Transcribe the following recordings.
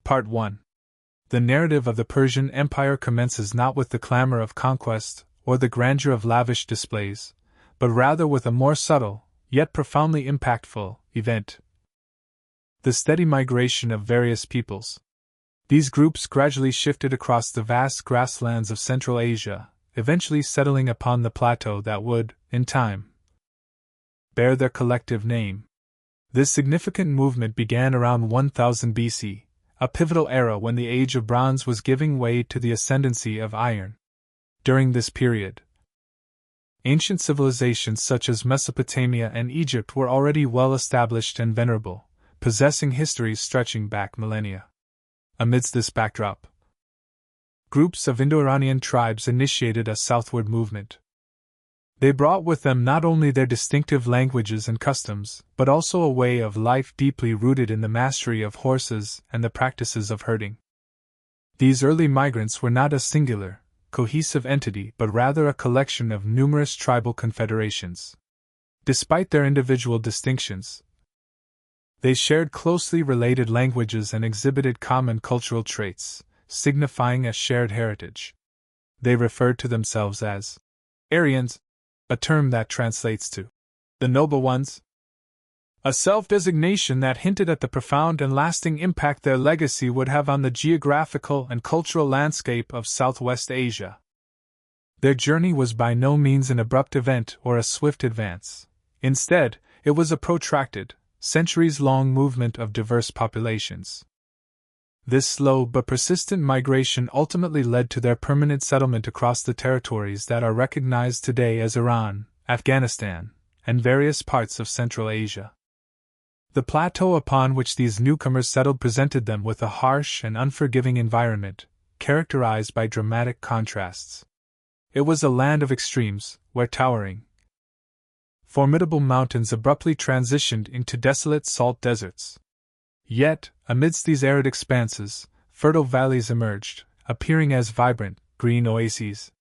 Part 1. The narrative of the Persian Empire commences not with the clamor of conquest or the grandeur of lavish displays, but rather with a more subtle, yet profoundly impactful, event: the steady migration of various peoples. These groups gradually shifted across the vast grasslands of Central Asia, eventually settling upon the plateau that would, in time, bear their collective name. This significant movement began around 1000 BC, a pivotal era when the age of bronze was giving way to the ascendancy of iron. During this period, ancient civilizations such as Mesopotamia and Egypt were already well established and venerable, possessing histories stretching back millennia. Amidst this backdrop, groups of Indo-Iranian tribes initiated a southward movement. They brought with them not only their distinctive languages and customs, but also a way of life deeply rooted in the mastery of horses and the practices of herding. These early migrants were not a singular, cohesive entity but rather a collection of numerous tribal confederations. Despite their individual distinctions, they shared closely related languages and exhibited common cultural traits, signifying a shared heritage. They referred to themselves as Aryans, a term that translates to the noble ones, a self-designation that hinted at the profound and lasting impact their legacy would have on the geographical and cultural landscape of Southwest Asia. Their journey was by no means an abrupt event or a swift advance. Instead, it was a protracted, centuries-long movement of diverse populations. This slow but persistent migration ultimately led to their permanent settlement across the territories that are recognized today as Iran, Afghanistan, and various parts of Central Asia. The plateau upon which these newcomers settled presented them with a harsh and unforgiving environment, characterized by dramatic contrasts. It was a land of extremes, where towering, formidable mountains abruptly transitioned into desolate salt deserts. Yet, amidst these arid expanses, fertile valleys emerged, appearing as vibrant, green oases,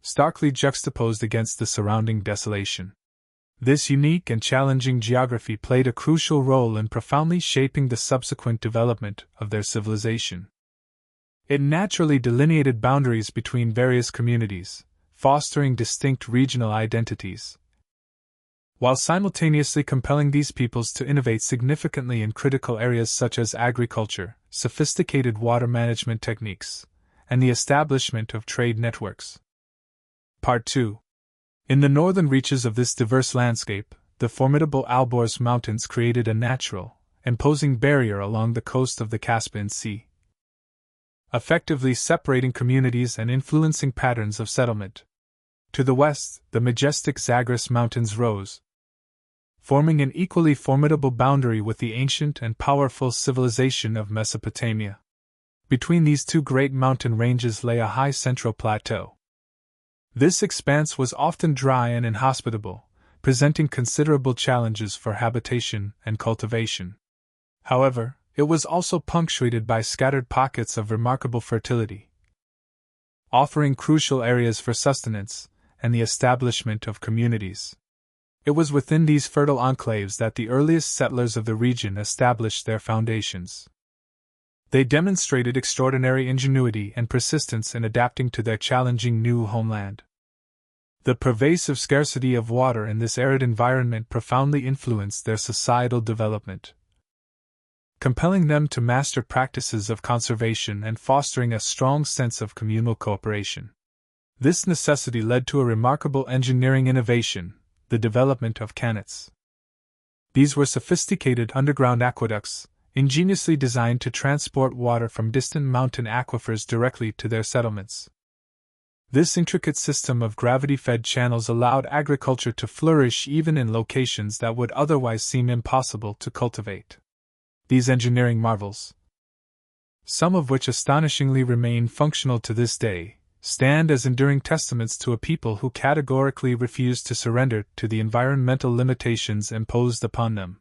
starkly juxtaposed against the surrounding desolation. This unique and challenging geography played a crucial role in profoundly shaping the subsequent development of their civilization. It naturally delineated boundaries between various communities, fostering distinct regional identities, while simultaneously compelling these peoples to innovate significantly in critical areas such as agriculture, sophisticated water management techniques, and the establishment of trade networks. Part 2. In the northern reaches of this diverse landscape, the formidable Alborz Mountains created a natural, imposing barrier along the coast of the Caspian Sea, effectively separating communities and influencing patterns of settlement. To the west, the majestic Zagros Mountains rose, forming an equally formidable boundary with the ancient and powerful civilization of Mesopotamia. Between these two great mountain ranges lay a high central plateau. This expanse was often dry and inhospitable, presenting considerable challenges for habitation and cultivation. However, it was also punctuated by scattered pockets of remarkable fertility, offering crucial areas for sustenance and the establishment of communities. It was within these fertile enclaves that the earliest settlers of the region established their foundations. They demonstrated extraordinary ingenuity and persistence in adapting to their challenging new homeland. The pervasive scarcity of water in this arid environment profoundly influenced their societal development, compelling them to master practices of conservation and fostering a strong sense of communal cooperation. This necessity led to a remarkable engineering innovation, the development of qanats. These were sophisticated underground aqueducts, ingeniously designed to transport water from distant mountain aquifers directly to their settlements. This intricate system of gravity-fed channels allowed agriculture to flourish even in locations that would otherwise seem impossible to cultivate. These engineering marvels, some of which astonishingly remain functional to this day, stand as enduring testaments to a people who categorically refused to surrender to the environmental limitations imposed upon them.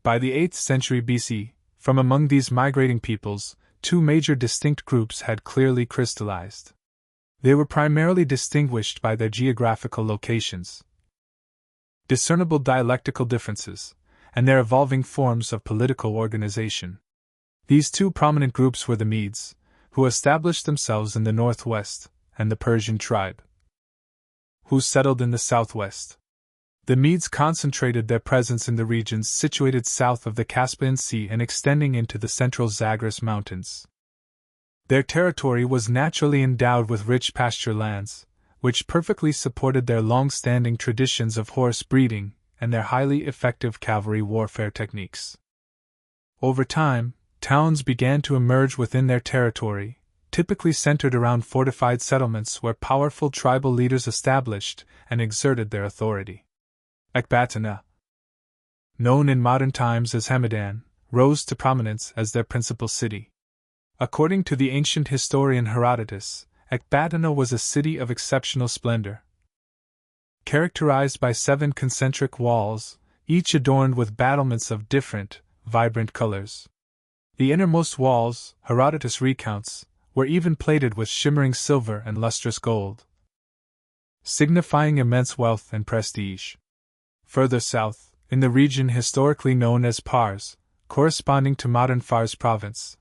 By the 8th century BC, from among these migrating peoples, two major distinct groups had clearly crystallized. They were primarily distinguished by their geographical locations, discernible dialectical differences, and their evolving forms of political organization. These two prominent groups were the Medes, who established themselves in the northwest, and the Persian tribe, who settled in the southwest. The Medes concentrated their presence in the regions situated south of the Caspian Sea and extending into the central Zagros Mountains. Their territory was naturally endowed with rich pasture lands, which perfectly supported their long-standing traditions of horse breeding and their highly effective cavalry warfare techniques. Over time, towns began to emerge within their territory, typically centered around fortified settlements where powerful tribal leaders established and exerted their authority. Ecbatana, known in modern times as Hamadan, rose to prominence as their principal city. According to the ancient historian Herodotus, Ecbatana was a city of exceptional splendor, characterized by 7 concentric walls, each adorned with battlements of different, vibrant colors. The innermost walls, Herodotus recounts, were even plated with shimmering silver and lustrous gold, signifying immense wealth and prestige. Further south, in the region historically known as Pars, corresponding to modern Fars province,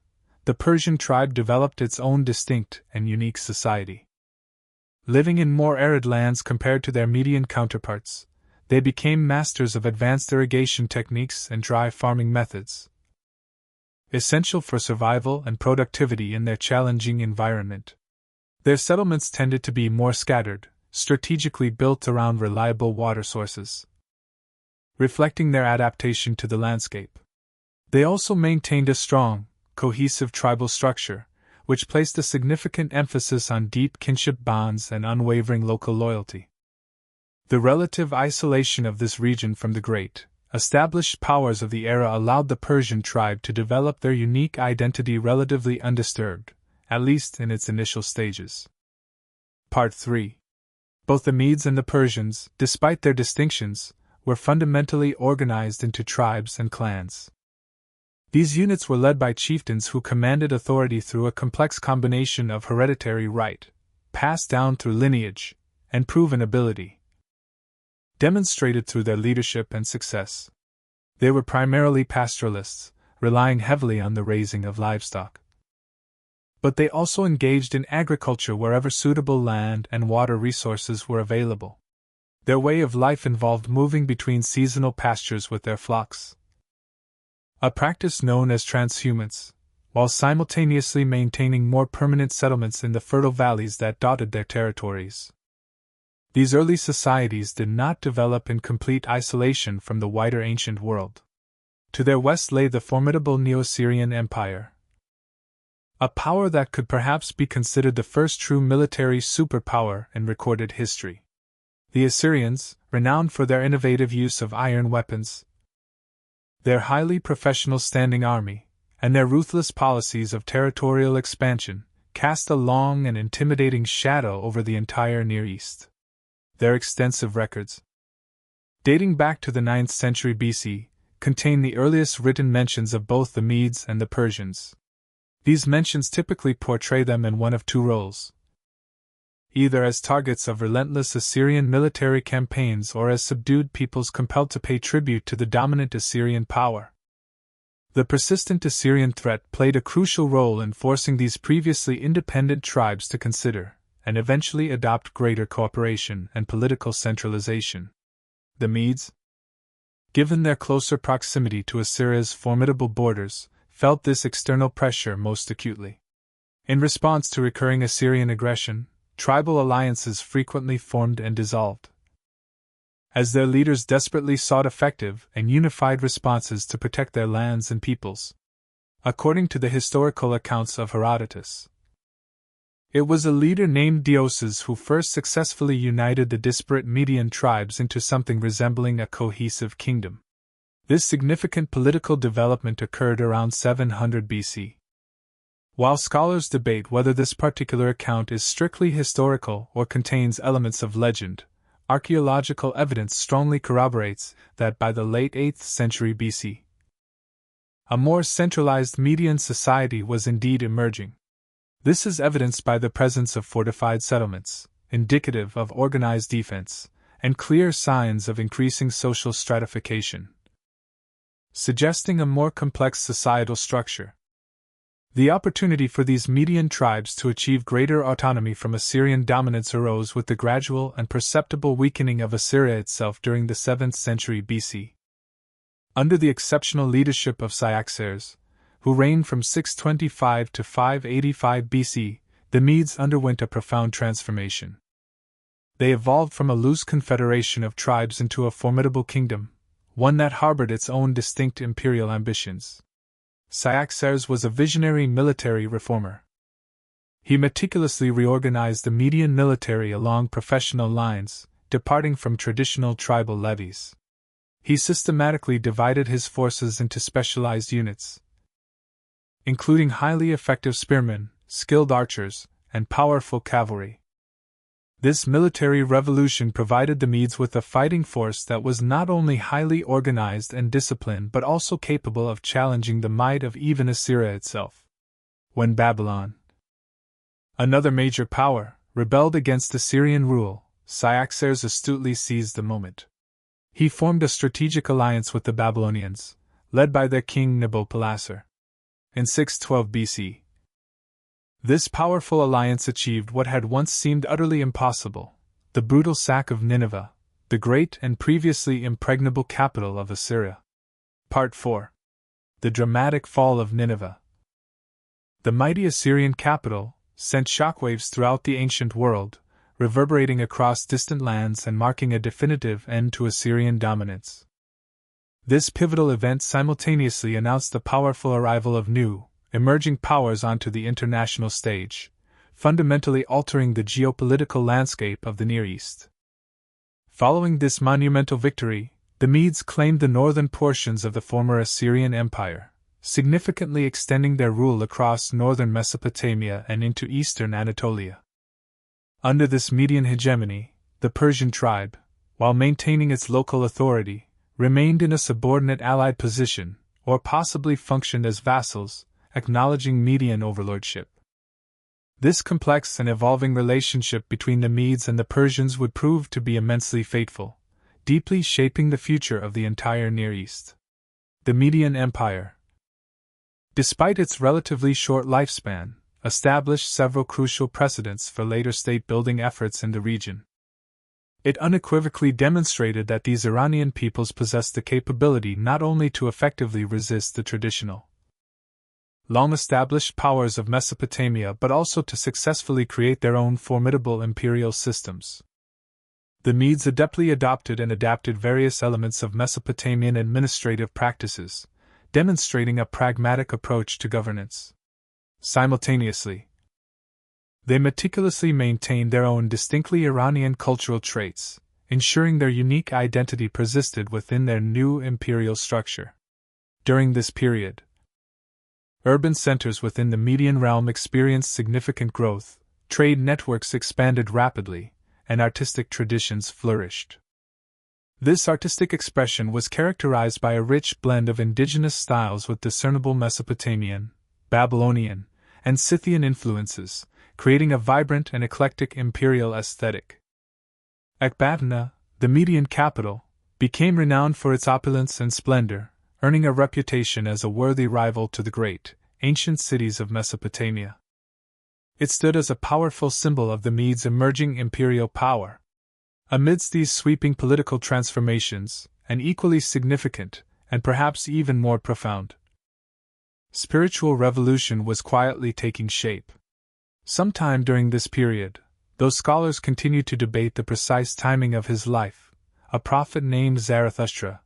the Persian tribe developed its own distinct and unique society. Living in more arid lands compared to their Median counterparts, they became masters of advanced irrigation techniques and dry farming methods, essential for survival and productivity in their challenging environment. Their settlements tended to be more scattered, strategically built around reliable water sources, reflecting their adaptation to the landscape. They also maintained a strong, cohesive tribal structure, which placed a significant emphasis on deep kinship bonds and unwavering local loyalty. The relative isolation of this region from the great, established powers of the era allowed the Persian tribe to develop their unique identity relatively undisturbed, at least in its initial stages. Part 3. Both the Medes and the Persians, despite their distinctions, were fundamentally organized into tribes and clans. These units were led by chieftains who commanded authority through a complex combination of hereditary right, passed down through lineage, and proven ability, demonstrated through their leadership and success. They were primarily pastoralists, relying heavily on the raising of livestock. But they also engaged in agriculture wherever suitable land and water resources were available. Their way of life involved moving between seasonal pastures with their flocks, a practice known as transhumance, while simultaneously maintaining more permanent settlements in the fertile valleys that dotted their territories. These early societies did not develop in complete isolation from the wider ancient world. To their west lay the formidable Neo-Assyrian Empire, a power that could perhaps be considered the first true military superpower in recorded history. The Assyrians, renowned for their innovative use of iron weapons, their highly professional standing army, and their ruthless policies of territorial expansion, cast a long and intimidating shadow over the entire Near East. Their extensive records, dating back to the 9th century BC, contain the earliest written mentions of both the Medes and the Persians. These mentions typically portray them in one of two roles: either as targets of relentless Assyrian military campaigns or as subdued peoples compelled to pay tribute to the dominant Assyrian power. The persistent Assyrian threat played a crucial role in forcing these previously independent tribes to consider, and eventually adopt, greater cooperation and political centralization. The Medes, given their closer proximity to Assyria's formidable borders, felt this external pressure most acutely. In response to recurring Assyrian aggression, tribal alliances frequently formed and dissolved, as their leaders desperately sought effective and unified responses to protect their lands and peoples. According to the historical accounts of Herodotus, it was a leader named Deioces who first successfully united the disparate Median tribes into something resembling a cohesive kingdom. This significant political development occurred around 700 BC. While scholars debate whether this particular account is strictly historical or contains elements of legend, archaeological evidence strongly corroborates that by the late 8th century BC, a more centralized Median society was indeed emerging. This is evidenced by the presence of fortified settlements, indicative of organized defense, and clear signs of increasing social stratification, suggesting a more complex societal structure. The opportunity for these Median tribes to achieve greater autonomy from Assyrian dominance arose with the gradual and perceptible weakening of Assyria itself during the 7th century BC. Under the exceptional leadership of Cyaxares, who reigned from 625 to 585 BC, the Medes underwent a profound transformation. They evolved from a loose confederation of tribes into a formidable kingdom, one that harbored its own distinct imperial ambitions. Cyaxares was a visionary military reformer. He meticulously reorganized the Median military along professional lines, departing from traditional tribal levies. He systematically divided his forces into specialized units, including highly effective spearmen, skilled archers, and powerful cavalry. This military revolution provided the Medes with a fighting force that was not only highly organized and disciplined but also capable of challenging the might of even Assyria itself. When Babylon, another major power, rebelled against Assyrian rule, Cyaxares astutely seized the moment. He formed a strategic alliance with the Babylonians, led by their king Nabopolassar. In 612 BC, this powerful alliance achieved what had once seemed utterly impossible: the brutal sack of Nineveh, the great and previously impregnable capital of Assyria. Part 4. The dramatic fall of Nineveh. The mighty Assyrian capital sent shockwaves throughout the ancient world, reverberating across distant lands and marking a definitive end to Assyrian dominance. This pivotal event simultaneously announced the powerful arrival of new, emerging powers onto the international stage, fundamentally altering the geopolitical landscape of the Near East. Following this monumental victory, the Medes claimed the northern portions of the former Assyrian Empire, significantly extending their rule across northern Mesopotamia and into eastern Anatolia. Under this Median hegemony, the Persian tribe, while maintaining its local authority, remained in a subordinate allied position, or possibly functioned as vassals, acknowledging Median overlordship. This complex and evolving relationship between the Medes and the Persians would prove to be immensely fateful, deeply shaping the future of the entire Near East. The Median Empire, despite its relatively short lifespan, established several crucial precedents for later state-building efforts in the region. It unequivocally demonstrated that these Iranian peoples possessed the capability not only to effectively resist the traditional, long-established powers of Mesopotamia but also to successfully create their own formidable imperial systems. The Medes adeptly adopted and adapted various elements of Mesopotamian administrative practices, demonstrating a pragmatic approach to governance. Simultaneously, they meticulously maintained their own distinctly Iranian cultural traits, ensuring their unique identity persisted within their new imperial structure. During this period, urban centers within the Median realm experienced significant growth, trade networks expanded rapidly, and artistic traditions flourished. This artistic expression was characterized by a rich blend of indigenous styles with discernible Mesopotamian, Babylonian, and Scythian influences, creating a vibrant and eclectic imperial aesthetic. Ecbatana, the Median capital, became renowned for its opulence and splendor, earning a reputation as a worthy rival to the great, ancient cities of Mesopotamia. It stood as a powerful symbol of the Medes' emerging imperial power. Amidst these sweeping political transformations, an equally significant, and perhaps even more profound, spiritual revolution was quietly taking shape. Sometime during this period, though scholars continued to debate the precise timing of his life, a prophet named Zarathustra,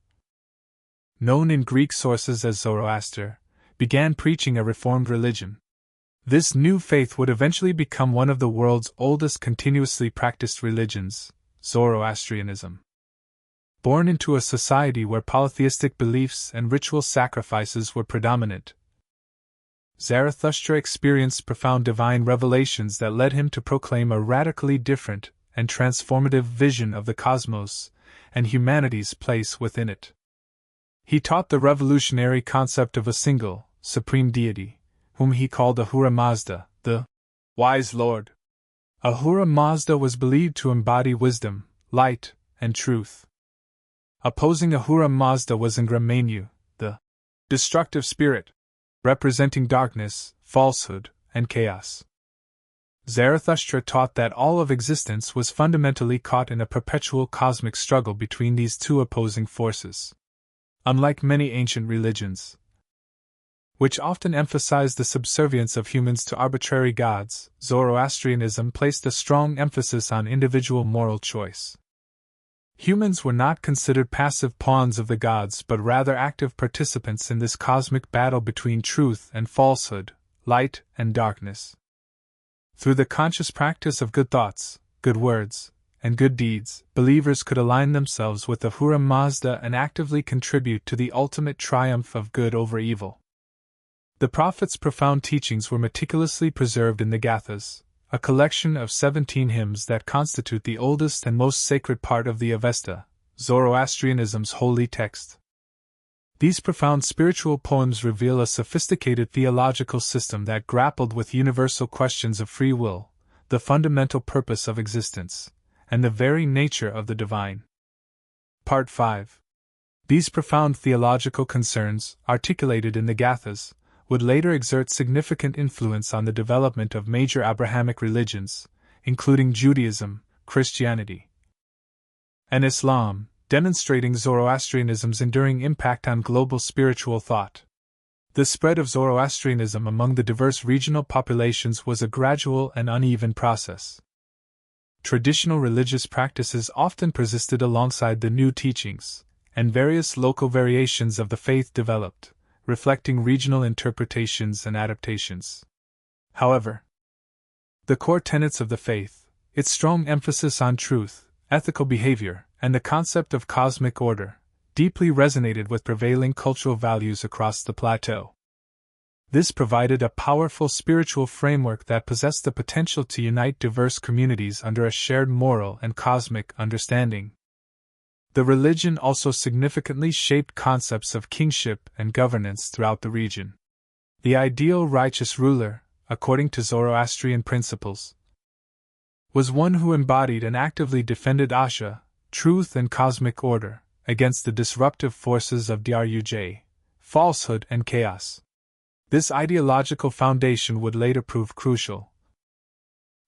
known in Greek sources as Zoroaster, began preaching a reformed religion. This new faith would eventually become one of the world's oldest continuously practiced religions, Zoroastrianism. Born into a society where polytheistic beliefs and ritual sacrifices were predominant, Zarathustra experienced profound divine revelations that led him to proclaim a radically different and transformative vision of the cosmos and humanity's place within it. He taught the revolutionary concept of a single, supreme deity, whom he called Ahura Mazda, the wise Lord. Ahura Mazda was believed to embody wisdom, light, and truth. Opposing Ahura Mazda was Ingramenu, the destructive spirit, representing darkness, falsehood, and chaos. Zarathustra taught that all of existence was fundamentally caught in a perpetual cosmic struggle between these two opposing forces. Unlike many ancient religions, which often emphasized the subservience of humans to arbitrary gods, Zoroastrianism placed a strong emphasis on individual moral choice. Humans were not considered passive pawns of the gods but rather active participants in this cosmic battle between truth and falsehood, light and darkness. Through the conscious practice of good thoughts, good words, and good deeds, believers could align themselves with the Ahura Mazda and actively contribute to the ultimate triumph of good over evil. The prophet's profound teachings were meticulously preserved in the Gathas, a collection of 17 hymns that constitute the oldest and most sacred part of the Avesta, Zoroastrianism's holy text. These profound spiritual poems reveal a sophisticated theological system that grappled with universal questions of free will, the fundamental purpose of existence, and the very nature of the divine. Part 5. These profound theological concerns, articulated in the Gathas, would later exert significant influence on the development of major Abrahamic religions, including Judaism, Christianity, and Islam, demonstrating Zoroastrianism's enduring impact on global spiritual thought. The spread of Zoroastrianism among the diverse regional populations was a gradual and uneven process. Traditional religious practices often persisted alongside the new teachings, and various local variations of the faith developed, reflecting regional interpretations and adaptations. However, the core tenets of the faith, its strong emphasis on truth, ethical behavior, and the concept of cosmic order, deeply resonated with prevailing cultural values across the plateau. This provided a powerful spiritual framework that possessed the potential to unite diverse communities under a shared moral and cosmic understanding. The religion also significantly shaped concepts of kingship and governance throughout the region. The ideal righteous ruler, according to Zoroastrian principles, was one who embodied and actively defended Asha, truth and cosmic order, against the disruptive forces of daric, falsehood and chaos. This ideological foundation would later prove crucial,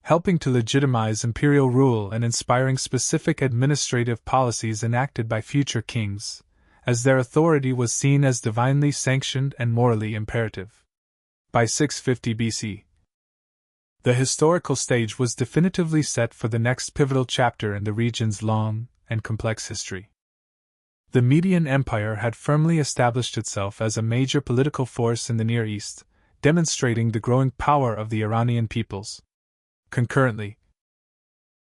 helping to legitimize imperial rule and inspiring specific administrative policies enacted by future kings, as their authority was seen as divinely sanctioned and morally imperative. By 650 BC, the historical stage was definitively set for the next pivotal chapter in the region's long and complex history. The Median Empire had firmly established itself as a major political force in the Near East, demonstrating the growing power of the Iranian peoples. Concurrently,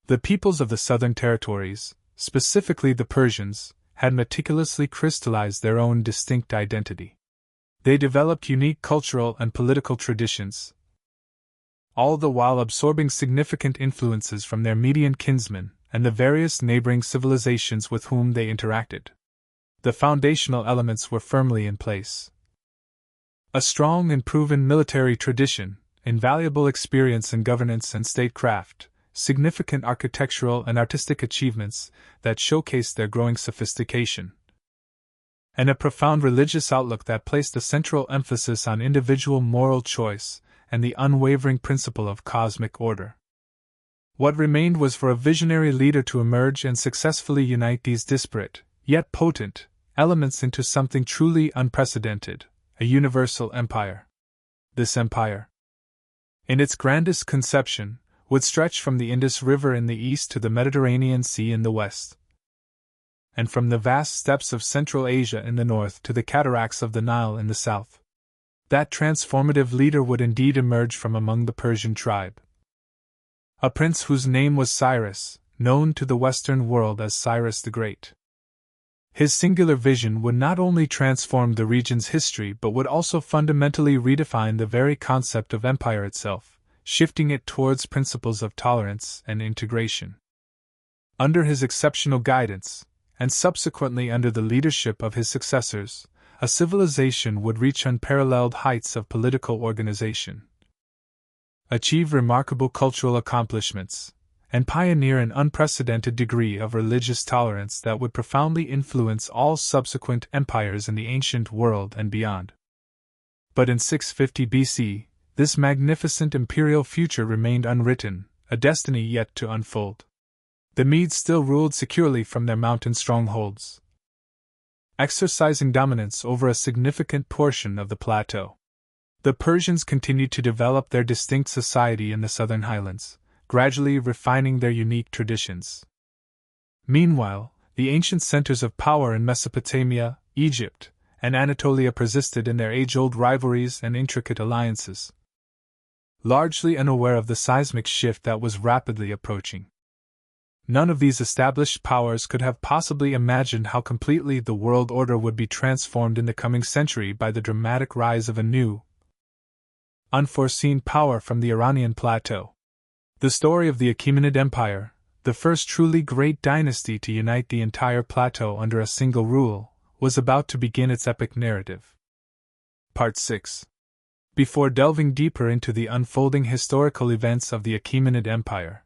the peoples of the southern territories, specifically the Persians, had meticulously crystallized their own distinct identity. They developed unique cultural and political traditions, all the while absorbing significant influences from their Median kinsmen and the various neighboring civilizations with whom they interacted. The foundational elements were firmly in place. A strong and proven military tradition, invaluable experience in governance and statecraft, significant architectural and artistic achievements that showcased their growing sophistication, and a profound religious outlook that placed a central emphasis on individual moral choice and the unwavering principle of cosmic order. What remained was for a visionary leader to emerge and successfully unite these disparate, yet potent, elements into something truly unprecedented, a universal empire. This empire, in its grandest conception, would stretch from the Indus River in the east to the Mediterranean Sea in the west, and from the vast steppes of Central Asia in the north to the cataracts of the Nile in the south. That transformative leader would indeed emerge from among the Persian tribe. A prince whose name was Cyrus, known to the Western world as Cyrus the Great. His singular vision would not only transform the region's history but would also fundamentally redefine the very concept of empire itself, shifting it towards principles of tolerance and integration. Under his exceptional guidance, and subsequently under the leadership of his successors, a civilization would reach unparalleled heights of political organization, achieve remarkable cultural accomplishments, and pioneer an unprecedented degree of religious tolerance that would profoundly influence all subsequent empires in the ancient world and beyond. But in 650 BC, this magnificent imperial future remained unwritten, a destiny yet to unfold. The Medes still ruled securely from their mountain strongholds, exercising dominance over a significant portion of the plateau. The Persians continued to develop their distinct society in the southern highlands, gradually refining their unique traditions. Meanwhile, the ancient centers of power in Mesopotamia, Egypt, and Anatolia persisted in their age-old rivalries and intricate alliances, largely unaware of the seismic shift that was rapidly approaching. None of these established powers could have possibly imagined how completely the world order would be transformed in the coming century by the dramatic rise of a new, unforeseen power from the Iranian plateau. The story of the Achaemenid Empire, the first truly great dynasty to unite the entire plateau under a single rule, was about to begin its epic narrative. Part 6. Before delving deeper into the unfolding historical events of the Achaemenid Empire,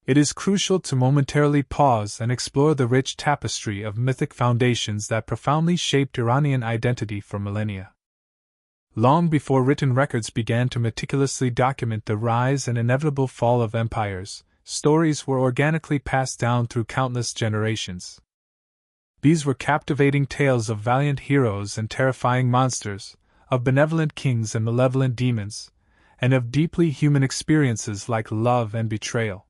it is crucial to momentarily pause and explore the rich tapestry of mythic foundations that profoundly shaped Iranian identity for millennia. Long before written records began to meticulously document the rise and inevitable fall of empires, stories were organically passed down through countless generations. These were captivating tales of valiant heroes and terrifying monsters, of benevolent kings and malevolent demons, and of deeply human experiences like love and betrayal.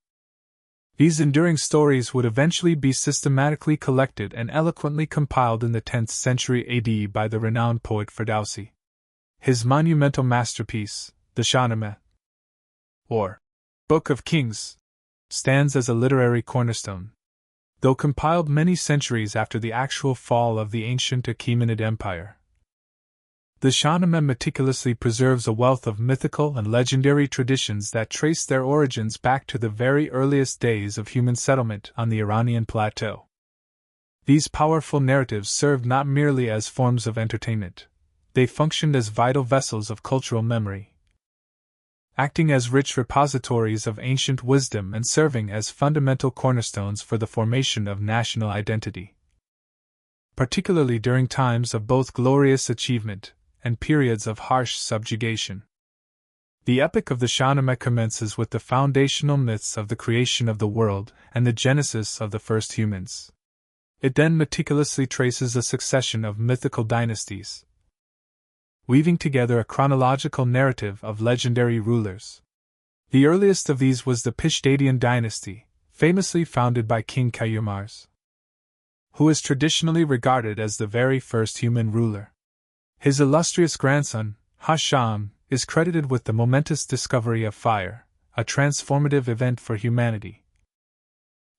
These enduring stories would eventually be systematically collected and eloquently compiled in the 10th century AD by the renowned poet Ferdowsi. His monumental masterpiece, the Shahnameh, or Book of Kings, stands as a literary cornerstone. Though compiled many centuries after the actual fall of the ancient Achaemenid Empire, the Shahnameh meticulously preserves a wealth of mythical and legendary traditions that trace their origins back to the very earliest days of human settlement on the Iranian plateau. These powerful narratives served not merely as forms of entertainment, they functioned as vital vessels of cultural memory, acting as rich repositories of ancient wisdom and serving as fundamental cornerstones for the formation of national identity. Particularly during times of both glorious achievement and periods of harsh subjugation. The epic of the Shahnameh commences with the foundational myths of the creation of the world and the genesis of the first humans. It then meticulously traces a succession of mythical dynasties, weaving together a chronological narrative of legendary rulers. The earliest of these was the Pishtadian dynasty, famously founded by King Cyaxares, who is traditionally regarded as the very first human ruler. His illustrious grandson, Hasham, is credited with the momentous discovery of fire, a transformative event for humanity,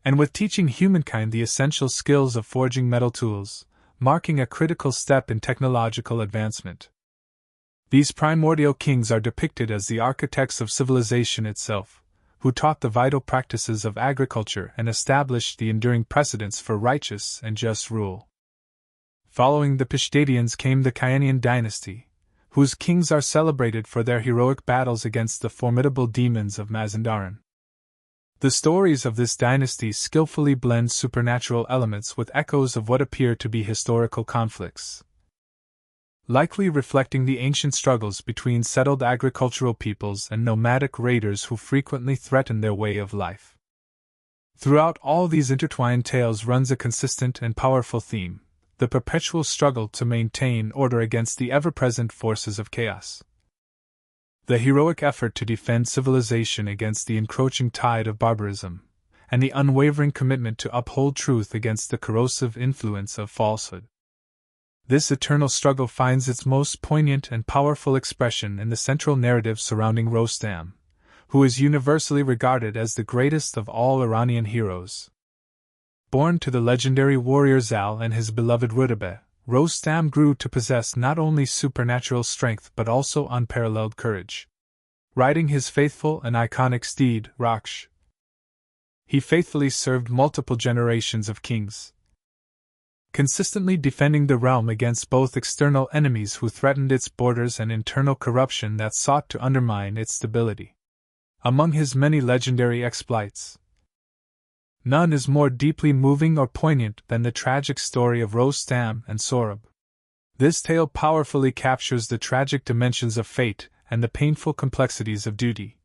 and with teaching humankind the essential skills of forging metal tools, marking a critical step in technological advancement. These primordial kings are depicted as the architects of civilization itself, who taught the vital practices of agriculture and established the enduring precedents for righteous and just rule. Following the Pishtadians came the Cyaxares dynasty, whose kings are celebrated for their heroic battles against the formidable demons of Mazandaran. The stories of this dynasty skillfully blend supernatural elements with echoes of what appear to be historical conflicts, likely reflecting the ancient struggles between settled agricultural peoples and nomadic raiders who frequently threatened their way of life. Throughout all these intertwined tales runs a consistent and powerful theme: the perpetual struggle to maintain order against the ever-present forces of chaos. The heroic effort to defend civilization against the encroaching tide of barbarism, and the unwavering commitment to uphold truth against the corrosive influence of falsehood. This eternal struggle finds its most poignant and powerful expression in the central narrative surrounding Rostam, who is universally regarded as the greatest of all Iranian heroes. Born to the legendary warrior Zal and his beloved Rutubeh, Rostam grew to possess not only supernatural strength but also unparalleled courage. Riding his faithful and iconic steed, Raksh, he faithfully served multiple generations of kings, consistently defending the realm against both external enemies who threatened its borders and internal corruption that sought to undermine its stability. Among his many legendary exploits, none is more deeply moving or poignant than the tragic story of Rostam and Sohrab, This tale powerfully captures the tragic dimensions of fate and the painful complexities of duty,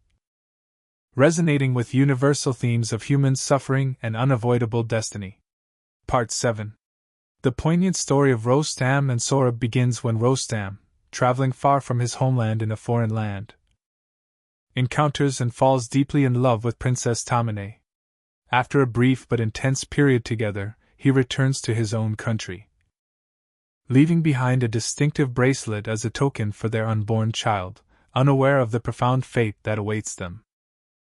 resonating with universal themes of human suffering and unavoidable destiny. Part 7. The poignant story of Rostam and Sohrab begins when Rostam, traveling far from his homeland in a foreign land, encounters and falls deeply in love with Princess Tamine. After a brief but intense period together, he returns to his own country, leaving behind a distinctive bracelet as a token for their unborn child, unaware of the profound fate that awaits them.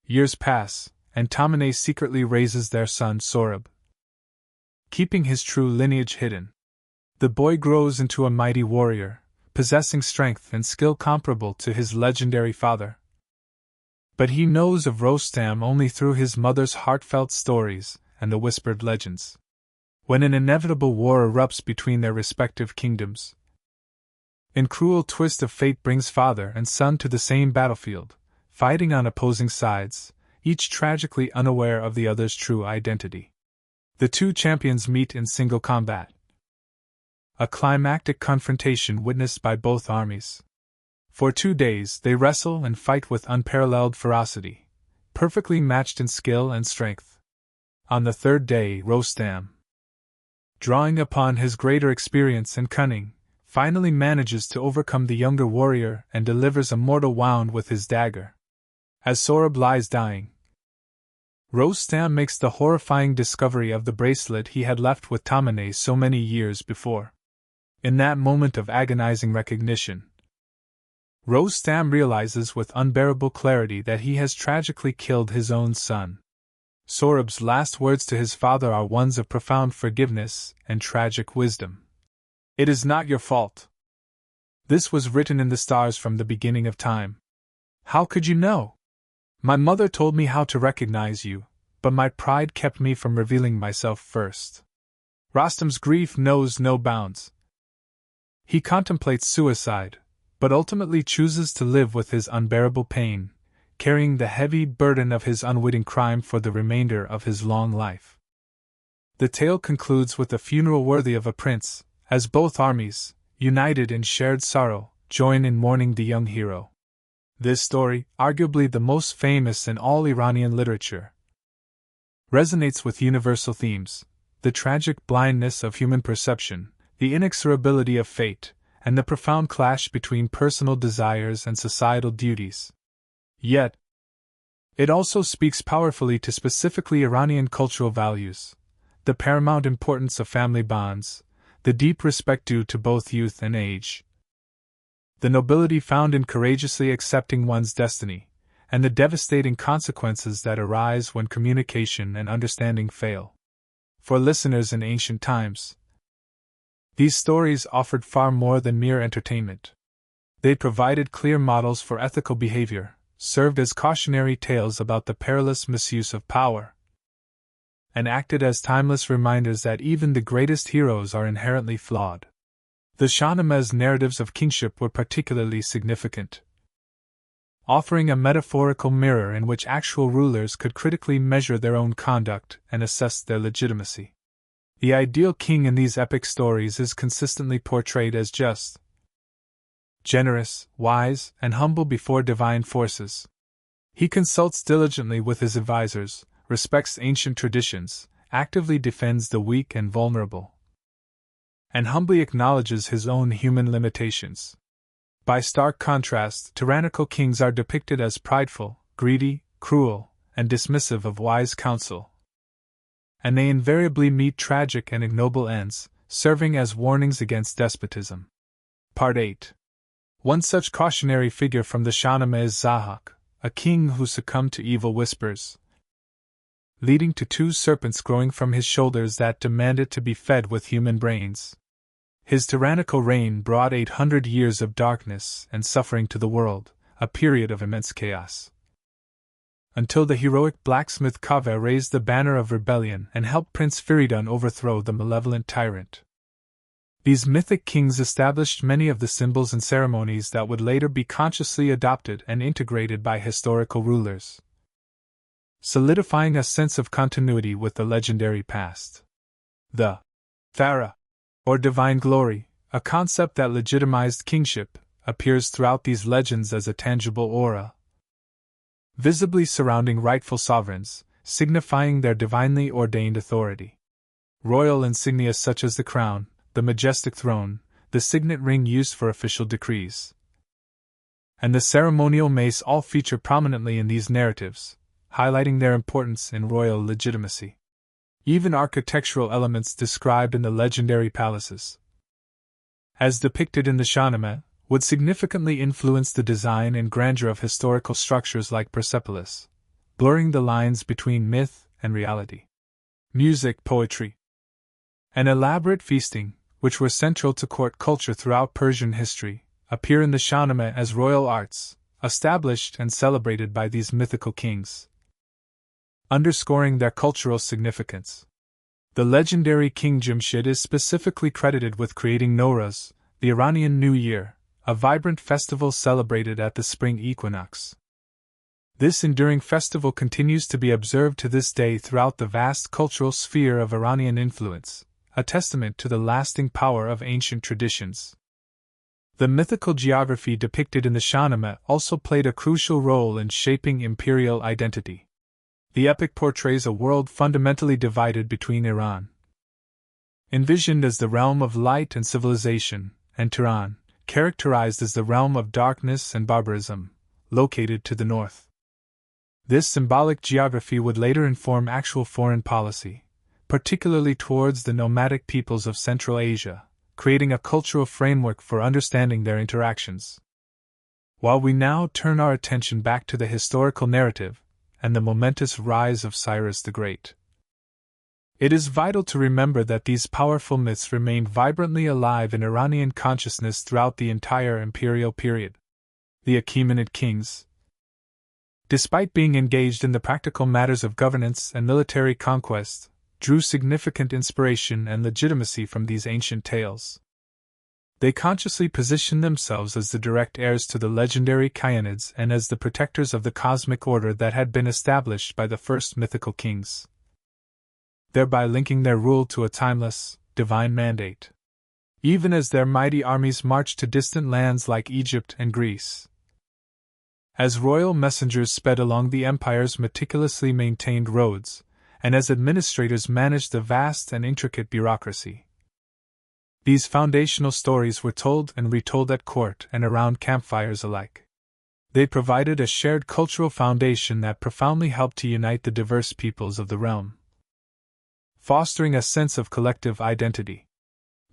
Years pass, and Tamine secretly raises their son Sohrab, keeping his true lineage hidden. The boy grows into a mighty warrior, possessing strength and skill comparable to his legendary father. But he knows of Rostam only through his mother's heartfelt stories and the whispered legends. When an inevitable war erupts between their respective kingdoms, a cruel twist of fate brings father and son to the same battlefield, fighting on opposing sides, each tragically unaware of the other's true identity. The two champions meet in single combat, a climactic confrontation witnessed by both armies. For 2 days they wrestle and fight with unparalleled ferocity, perfectly matched in skill and strength. On the third day, Rostam, drawing upon his greater experience and cunning, finally manages to overcome the younger warrior and delivers a mortal wound with his dagger. As Sohrab lies dying, Rostam makes the horrifying discovery of the bracelet he had left with Tamine so many years before. In that moment of agonizing recognition, Rostam realizes with unbearable clarity that he has tragically killed his own son. Sohrab's last words to his father are ones of profound forgiveness and tragic wisdom. "It is not your fault. This was written in the stars from the beginning of time. How could you know? My mother told me how to recognize you, but my pride kept me from revealing myself first." Rostam's grief knows no bounds. He contemplates suicide, but ultimately chooses to live with his unbearable pain, carrying the heavy burden of his unwitting crime for the remainder of his long life. The tale concludes with a funeral worthy of a prince, as both armies, united in shared sorrow, join in mourning the young hero. This story, arguably the most famous in all Iranian literature, resonates with universal themes: the tragic blindness of human perception, the inexorability of fate, and the profound clash between personal desires and societal duties. Yet, it also speaks powerfully to specifically Iranian cultural values: the paramount importance of family bonds, the deep respect due to both youth and age, the nobility found in courageously accepting one's destiny, and the devastating consequences that arise when communication and understanding fail. For listeners in ancient times, these stories offered far more than mere entertainment. They provided clear models for ethical behavior, served as cautionary tales about the perilous misuse of power, and acted as timeless reminders that even the greatest heroes are inherently flawed. The Shahnameh's narratives of kingship were particularly significant, offering a metaphorical mirror in which actual rulers could critically measure their own conduct and assess their legitimacy. The ideal king in these epic stories is consistently portrayed as just, generous, wise, and humble before divine forces. He consults diligently with his advisors, respects ancient traditions, actively defends the weak and vulnerable, and humbly acknowledges his own human limitations. By stark contrast, tyrannical kings are depicted as prideful, greedy, cruel, and dismissive of wise counsel, and they invariably meet tragic and ignoble ends, serving as warnings against despotism. Part 8. One such cautionary figure from the Shahnameh is Zahak, a king who succumbed to evil whispers, leading to 2 serpents growing from his shoulders that demanded to be fed with human brains. His tyrannical reign brought 800 years of darkness and suffering to the world, a period of immense chaos, until the heroic blacksmith Kaveh raised the banner of rebellion and helped Prince Feridun overthrow the malevolent tyrant. These mythic kings established many of the symbols and ceremonies that would later be consciously adopted and integrated by historical rulers, solidifying a sense of continuity with the legendary past. The Thara, or divine glory, a concept that legitimized kingship, appears throughout these legends as a tangible aura, visibly surrounding rightful sovereigns, signifying their divinely ordained authority. Royal insignia such as the crown, the majestic throne, the signet ring used for official decrees, and the ceremonial mace all feature prominently in these narratives, highlighting their importance in royal legitimacy. Even architectural elements described in the legendary palaces, as depicted in the Shahnameh, would significantly influence the design and grandeur of historical structures like Persepolis, blurring the lines between myth and reality. Music, poetry, and elaborate feasting, which were central to court culture throughout Persian history, appear in the Shahnameh as royal arts, established and celebrated by these mythical kings, underscoring their cultural significance. The legendary King Jamshid is specifically credited with creating Nowruz, the Iranian New Year, a vibrant festival celebrated at the spring equinox. This enduring festival continues to be observed to this day throughout the vast cultural sphere of Iranian influence, a testament to the lasting power of ancient traditions. The mythical geography depicted in the Shahnameh also played a crucial role in shaping imperial identity. The epic portrays a world fundamentally divided between Iran, envisioned as the realm of light and civilization, and Tehran, characterized as the realm of darkness and barbarism, located to the north. This symbolic geography would later inform actual foreign policy, particularly towards the nomadic peoples of Central Asia, creating a cultural framework for understanding their interactions. While we now turn our attention back to the historical narrative and the momentous rise of Cyrus the Great, it is vital to remember that these powerful myths remained vibrantly alive in Iranian consciousness throughout the entire imperial period. The Achaemenid kings, despite being engaged in the practical matters of governance and military conquest, drew significant inspiration and legitimacy from these ancient tales. They consciously positioned themselves as the direct heirs to the legendary Achaemenids and as the protectors of the cosmic order that had been established by the first mythical kings, thereby linking their rule to a timeless, divine mandate. Even as their mighty armies marched to distant lands like Egypt and Greece, as royal messengers sped along the empire's meticulously maintained roads, and as administrators managed the vast and intricate bureaucracy, these foundational stories were told and retold at court and around campfires alike. They provided a shared cultural foundation that profoundly helped to unite the diverse peoples of the realm, fostering a sense of collective identity.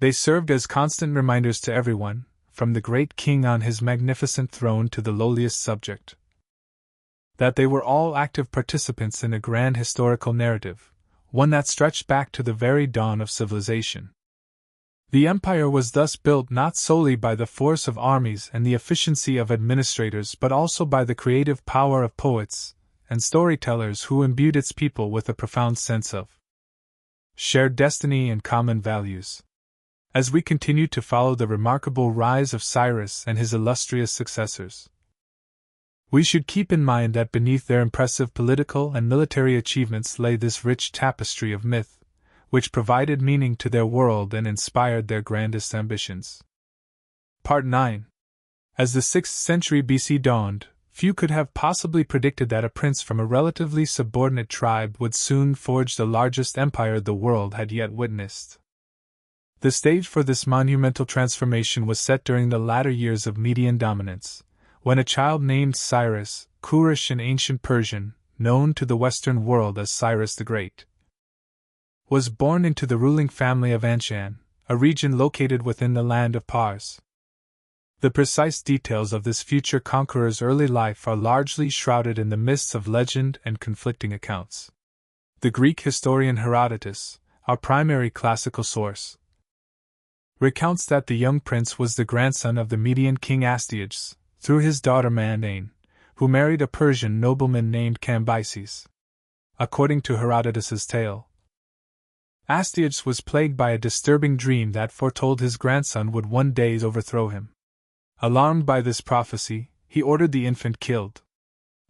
They served as constant reminders to everyone, from the great king on his magnificent throne to the lowliest subject, that they were all active participants in a grand historical narrative, one that stretched back to the very dawn of civilization. The empire was thus built not solely by the force of armies and the efficiency of administrators but also by the creative power of poets and storytellers who imbued its people with a profound sense of shared destiny and common values. As we continue to follow the remarkable rise of Cyrus and his illustrious successors, we should keep in mind that beneath their impressive political and military achievements lay this rich tapestry of myth, which provided meaning to their world and inspired their grandest ambitions. Part 9. As the 6th century BC dawned, few could have possibly predicted that a prince from a relatively subordinate tribe would soon forge the largest empire the world had yet witnessed. The stage for this monumental transformation was set during the latter years of Median dominance, when a child named Cyrus, Quraysh in ancient Persian, known to the Western world as Cyrus the Great, was born into the ruling family of Anshan, a region located within the land of Pars. The precise details of this future conqueror's early life are largely shrouded in the mists of legend and conflicting accounts. The Greek historian Herodotus, our primary classical source, recounts that the young prince was the grandson of the Median king Astyages, through his daughter Mandane, who married a Persian nobleman named Cambyses. According to Herodotus's tale, Astyages was plagued by a disturbing dream that foretold his grandson would one day overthrow him. Alarmed by this prophecy, he ordered the infant killed.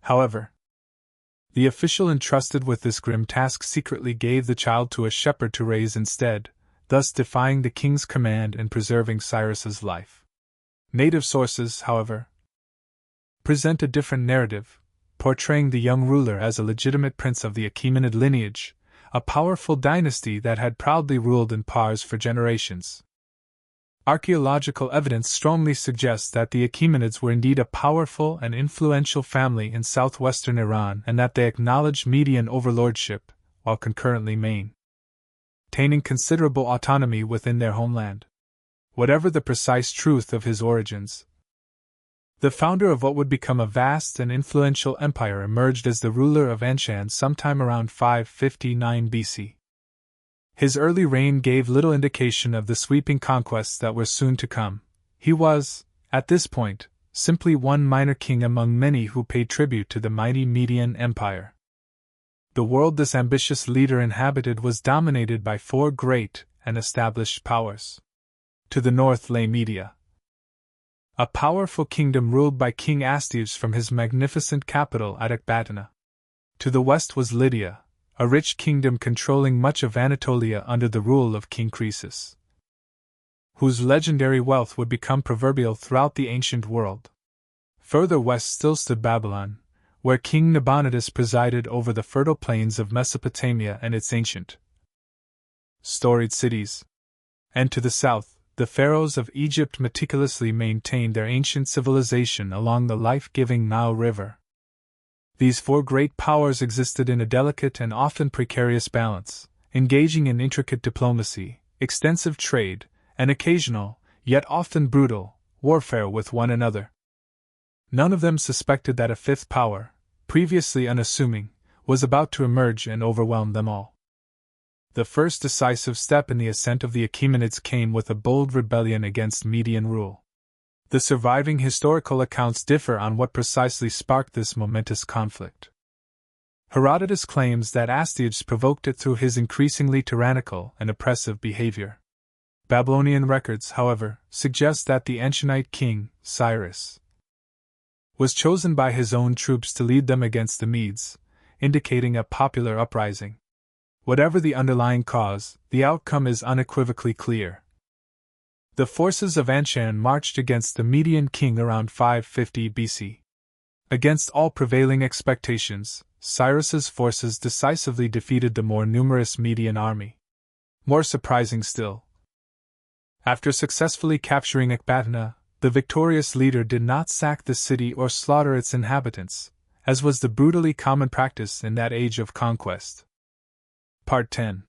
However, the official entrusted with this grim task secretly gave the child to a shepherd to raise instead, thus defying the king's command and preserving Cyrus's life. Native sources, however, present a different narrative, portraying the young ruler as a legitimate prince of the Achaemenid lineage, a powerful dynasty that had proudly ruled in Pars for generations. Archaeological evidence strongly suggests that the Achaemenids were indeed a powerful and influential family in southwestern Iran and that they acknowledged Median overlordship, while concurrently maintaining considerable autonomy within their homeland. Whatever the precise truth of his origins, the founder of what would become a vast and influential empire emerged as the ruler of Anshan sometime around 559 BC. His early reign gave little indication of the sweeping conquests that were soon to come. He was, at this point, simply one minor king among many who paid tribute to the mighty Median Empire. The world this ambitious leader inhabited was dominated by four great and established powers. To the north lay Media, a powerful kingdom ruled by King Astyages from his magnificent capital at Ecbatana. To the west was Lydia, a rich kingdom controlling much of Anatolia under the rule of King Croesus, whose legendary wealth would become proverbial throughout the ancient world. Further west still stood Babylon, where King Nabonidus presided over the fertile plains of Mesopotamia and its ancient, storied cities. And to the south, the pharaohs of Egypt meticulously maintained their ancient civilization along the life-giving Nile River. These four great powers existed in a delicate and often precarious balance, engaging in intricate diplomacy, extensive trade, and occasional, yet often brutal, warfare with one another. None of them suspected that a fifth power, previously unassuming, was about to emerge and overwhelm them all. The first decisive step in the ascent of the Achaemenids came with a bold rebellion against Median rule. The surviving historical accounts differ on what precisely sparked this momentous conflict. Herodotus claims that Astyages provoked it through his increasingly tyrannical and oppressive behavior. Babylonian records, however, suggest that the Anchanite king, Cyrus, was chosen by his own troops to lead them against the Medes, indicating a popular uprising. Whatever the underlying cause, the outcome is unequivocally clear. The forces of Anshan marched against the Median king around 550 BC. Against all prevailing expectations, Cyrus's forces decisively defeated the more numerous Median army. More surprising still, after successfully capturing Ecbatana, the victorious leader did not sack the city or slaughter its inhabitants, as was the brutally common practice in that age of conquest. Part 10.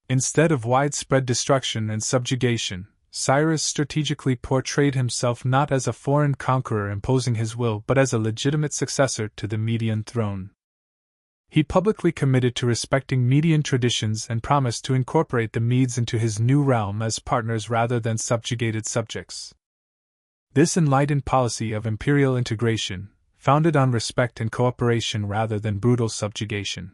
Instead of widespread destruction and subjugation, Cyrus strategically portrayed himself not as a foreign conqueror imposing his will but as a legitimate successor to the Median throne. He publicly committed to respecting Median traditions and promised to incorporate the Medes into his new realm as partners rather than subjugated subjects. This enlightened policy of imperial integration, founded on respect and cooperation rather than brutal subjugation,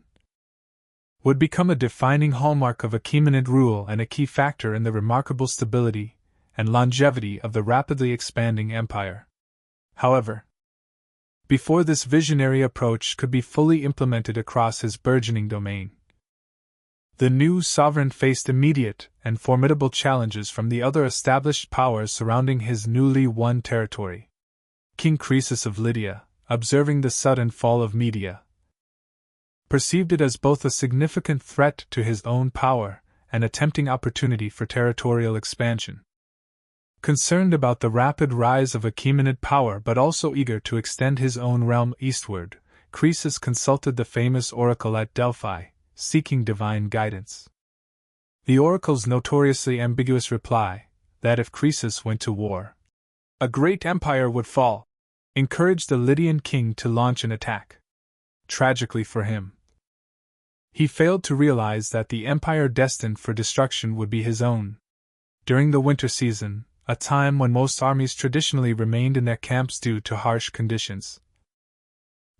would become a defining hallmark of Achaemenid rule and a key factor in the remarkable stability and longevity of the rapidly expanding empire. However, before this visionary approach could be fully implemented across his burgeoning domain, the new sovereign faced immediate and formidable challenges from the other established powers surrounding his newly won territory. King Croesus of Lydia, observing the sudden fall of Media, perceived it as both a significant threat to his own power and a tempting opportunity for territorial expansion. Concerned about the rapid rise of Achaemenid power but also eager to extend his own realm eastward, Croesus consulted the famous oracle at Delphi, seeking divine guidance. The oracle's notoriously ambiguous reply, that if Croesus went to war, a great empire would fall, encouraged the Lydian king to launch an attack. Tragically for him, he failed to realize that the empire destined for destruction would be his own. During the winter season, a time when most armies traditionally remained in their camps due to harsh conditions,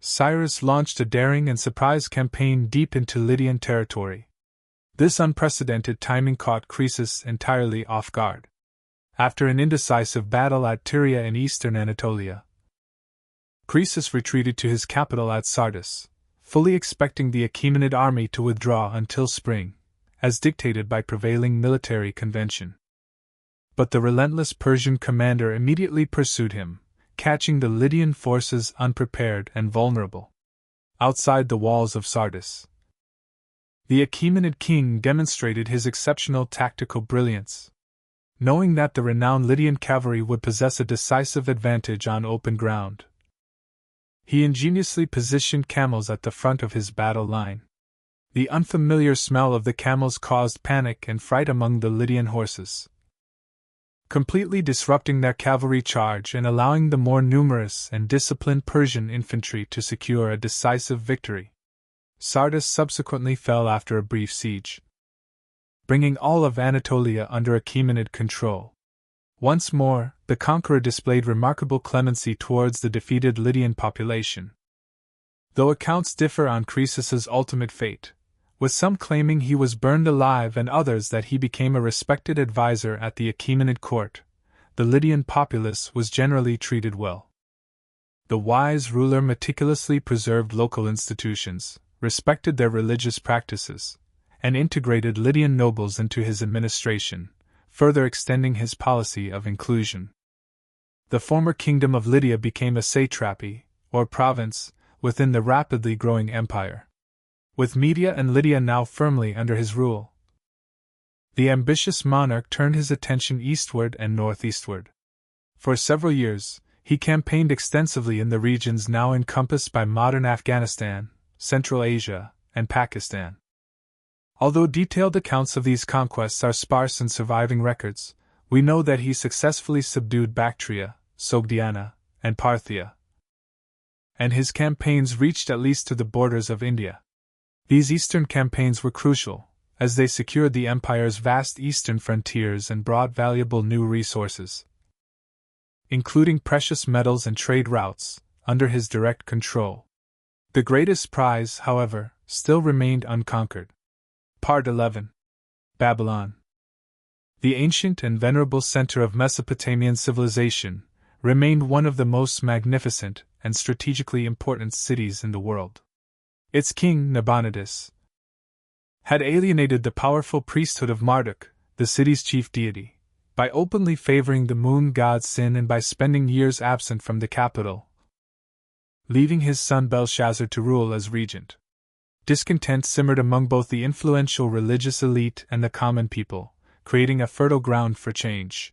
Cyrus launched a daring and surprise campaign deep into Lydian territory. This unprecedented timing caught Croesus entirely off guard. After an indecisive battle at Tyria in eastern Anatolia, Croesus retreated to his capital at Sardis, fully expecting the Achaemenid army to withdraw until spring, as dictated by prevailing military convention. But the relentless Persian commander immediately pursued him, catching the Lydian forces unprepared and vulnerable. Outside the walls of Sardis, the Achaemenid king demonstrated his exceptional tactical brilliance. Knowing that the renowned Lydian cavalry would possess a decisive advantage on open ground, he ingeniously positioned camels at the front of his battle line. The unfamiliar smell of the camels caused panic and fright among the Lydian horses, completely disrupting their cavalry charge and allowing the more numerous and disciplined Persian infantry to secure a decisive victory. Sardis subsequently fell after a brief siege, bringing all of Anatolia under Achaemenid control. Once more, the conqueror displayed remarkable clemency towards the defeated Lydian population. Though accounts differ on Croesus's ultimate fate, with some claiming he was burned alive and others that he became a respected advisor at the Achaemenid court, the Lydian populace was generally treated well. The wise ruler meticulously preserved local institutions, respected their religious practices, and integrated Lydian nobles into his administration, further extending his policy of inclusion. The former kingdom of Lydia became a satrapy, or province, within the rapidly growing empire. With Media and Lydia now firmly under his rule, the ambitious monarch turned his attention eastward and northeastward. For several years, he campaigned extensively in the regions now encompassed by modern Afghanistan, Central Asia, and Pakistan. Although detailed accounts of these conquests are sparse in surviving records, we know that he successfully subdued Bactria, Sogdiana, and Parthia, and his campaigns reached at least to the borders of India. These eastern campaigns were crucial, as they secured the empire's vast eastern frontiers and brought valuable new resources, including precious metals and trade routes, under his direct control. The greatest prize, however, still remained unconquered. Part 11. Babylon. The ancient and venerable center of Mesopotamian civilization remained one of the most magnificent and strategically important cities in the world. Its king, Nabonidus, had alienated the powerful priesthood of Marduk, the city's chief deity, by openly favoring the moon god Sin and by spending years absent from the capital, leaving his son Belshazzar to rule as regent. Discontent simmered among both the influential religious elite and the common people, creating a fertile ground for change.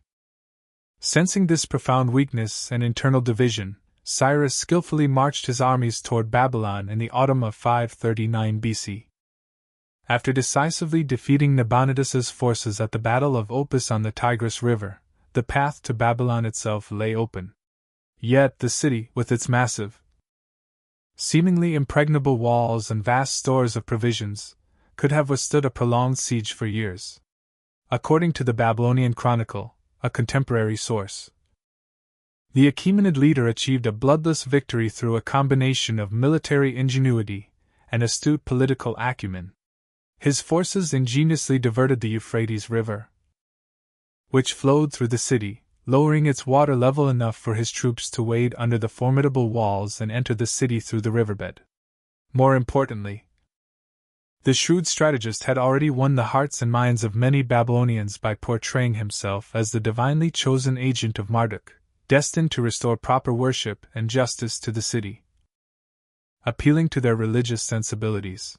Sensing this profound weakness and internal division, Cyrus skillfully marched his armies toward Babylon in the autumn of 539 BC. After decisively defeating Nabonidus's forces at the Battle of Opis on the Tigris River, the path to Babylon itself lay open. Yet the city, with its massive, seemingly impregnable walls and vast stores of provisions, could have withstood a prolonged siege for years. According to the Babylonian Chronicle, a contemporary source, the Achaemenid leader achieved a bloodless victory through a combination of military ingenuity and astute political acumen. His forces ingeniously diverted the Euphrates River, which flowed through the city, lowering its water level enough for his troops to wade under the formidable walls and enter the city through the riverbed. More importantly, the shrewd strategist had already won the hearts and minds of many Babylonians by portraying himself as the divinely chosen agent of Marduk, destined to restore proper worship and justice to the city, appealing to their religious sensibilities.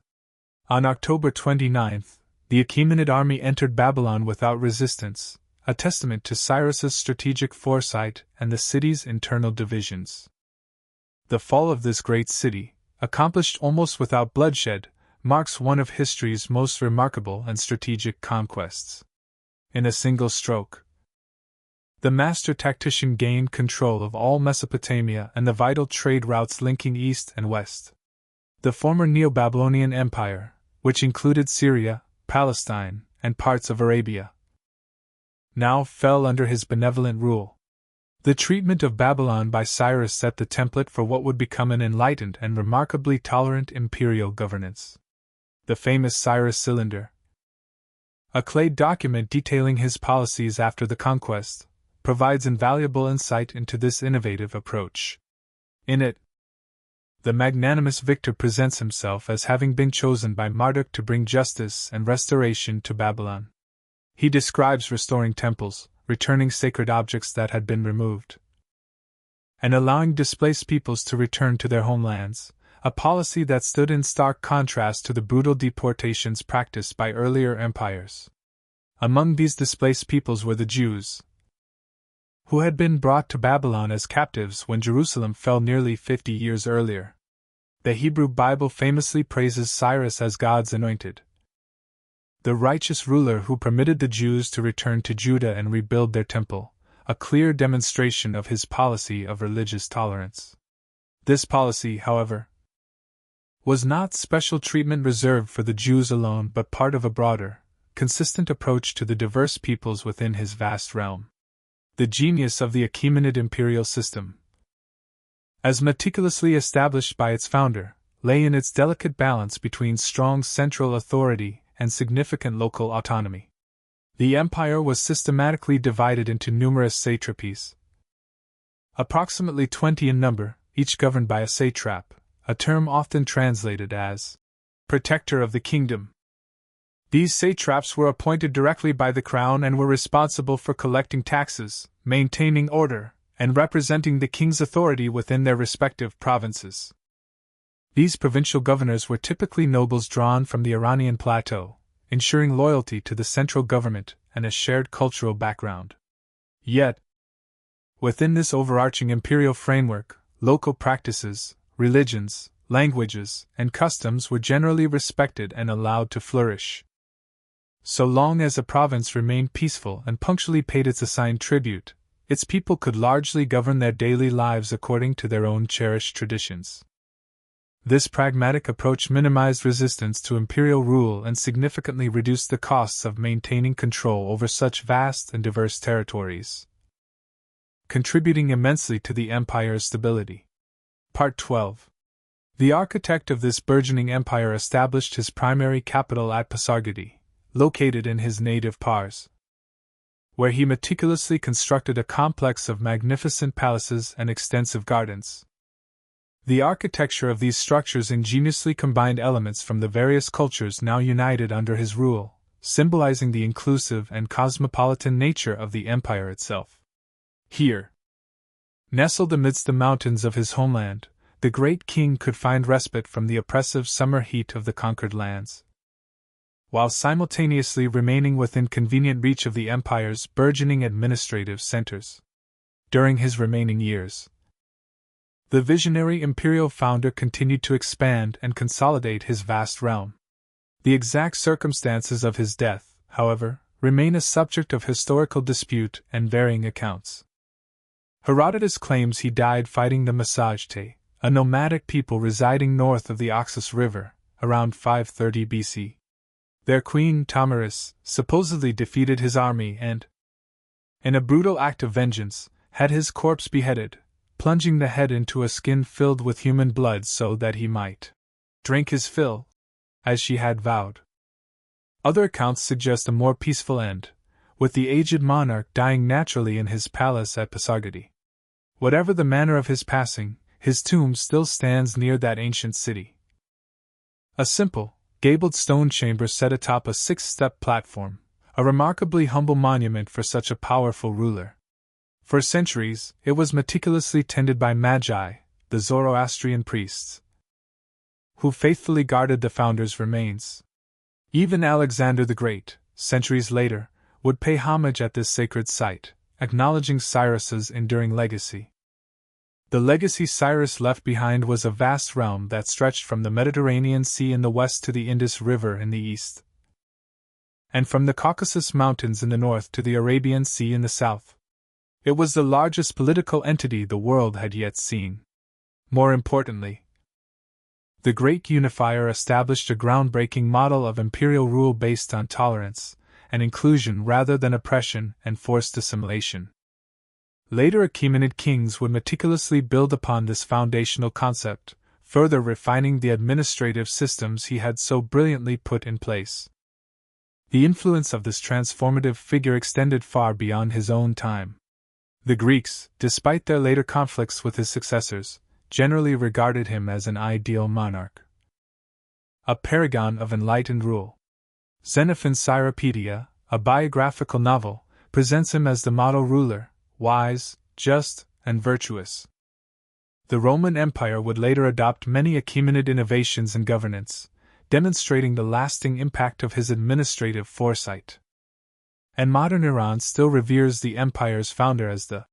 On October 29, the Achaemenid army entered Babylon without resistance, a testament to Cyrus's strategic foresight and the city's internal divisions. The fall of this great city, accomplished almost without bloodshed, marks one of history's most remarkable and strategic conquests. In a single stroke, the master tactician gained control of all Mesopotamia and the vital trade routes linking east and west. The former Neo-Babylonian Empire, which included Syria, Palestine, and parts of Arabia, now fell under his benevolent rule. The treatment of Babylon by Cyrus set the template for what would become an enlightened and remarkably tolerant imperial governance. The famous Cyrus Cylinder, a clade document detailing his policies after the conquest, provides invaluable insight into this innovative approach. In it, the magnanimous victor presents himself as having been chosen by Marduk to bring justice and restoration to Babylon. He describes restoring temples, returning sacred objects that had been removed, and allowing displaced peoples to return to their homelands, a policy that stood in stark contrast to the brutal deportations practiced by earlier empires. Among these displaced peoples were the Jews, who had been brought to Babylon as captives when Jerusalem fell nearly 50 years earlier. The Hebrew Bible famously praises Cyrus as God's anointed, the righteous ruler who permitted the Jews to return to Judah and rebuild their temple, a clear demonstration of his policy of religious tolerance. This policy, however, was not special treatment reserved for the Jews alone but part of a broader, consistent approach to the diverse peoples within his vast realm. The genius of the Achaemenid imperial system, as meticulously established by its founder, lay in its delicate balance between strong central authority and significant local autonomy. The empire was systematically divided into numerous satrapies, approximately 20 in number, each governed by a satrap, a term often translated as protector of the kingdom. These satraps were appointed directly by the crown and were responsible for collecting taxes, maintaining order, and representing the king's authority within their respective provinces. These provincial governors were typically nobles drawn from the Iranian plateau, ensuring loyalty to the central government and a shared cultural background. Yet, within this overarching imperial framework, local practices, religions, languages, and customs were generally respected and allowed to flourish. So long as a province remained peaceful and punctually paid its assigned tribute, its people could largely govern their daily lives according to their own cherished traditions. This pragmatic approach minimized resistance to imperial rule and significantly reduced the costs of maintaining control over such vast and diverse territories, contributing immensely to the empire's stability. Part 12. The architect of this burgeoning empire established his primary capital at Pasargadae, located in his native Pars, where he meticulously constructed a complex of magnificent palaces and extensive gardens. The architecture of these structures ingeniously combined elements from the various cultures now united under his rule, symbolizing the inclusive and cosmopolitan nature of the empire itself. Here, nestled amidst the mountains of his homeland, the great king could find respite from the oppressive summer heat of the conquered lands, while simultaneously remaining within convenient reach of the empire's burgeoning administrative centers. During his remaining years, the visionary imperial founder continued to expand and consolidate his vast realm. The exact circumstances of his death, however, remain a subject of historical dispute and varying accounts. Herodotus claims he died fighting the Massagetæ, a nomadic people residing north of the Oxus River, around 530 BC. Their queen, Tamaris, supposedly defeated his army and, in a brutal act of vengeance, had his corpse beheaded, plunging the head into a skin filled with human blood so that he might drink his fill, as she had vowed. Other accounts suggest a more peaceful end, with the aged monarch dying naturally in his palace at Pasargadae. Whatever the manner of his passing, his tomb still stands near that ancient city. A simple, gabled stone chamber set atop a 6-step platform, a remarkably humble monument for such a powerful ruler. For centuries, it was meticulously tended by magi, the Zoroastrian priests, who faithfully guarded the founder's remains. Even Alexander the Great, centuries later, would pay homage at this sacred site, acknowledging Cyrus's enduring legacy. The legacy Cyrus left behind was a vast realm that stretched from the Mediterranean Sea in the west to the Indus River in the east, and from the Caucasus Mountains in the north to the Arabian Sea in the south. It was the largest political entity the world had yet seen. More importantly, the great unifier established a groundbreaking model of imperial rule based on tolerance and inclusion rather than oppression and forced assimilation. Later Achaemenid kings would meticulously build upon this foundational concept, further refining the administrative systems he had so brilliantly put in place. The influence of this transformative figure extended far beyond his own time. The Greeks, despite their later conflicts with his successors, generally regarded him as an ideal monarch, a paragon of enlightened rule. Xenophon's Cyropaedia, a biographical novel, presents him as the model ruler, wise, just, and virtuous. The Roman Empire would later adopt many Achaemenid innovations in governance, demonstrating the lasting impact of his administrative foresight. And modern Iran still reveres the empire's founder as the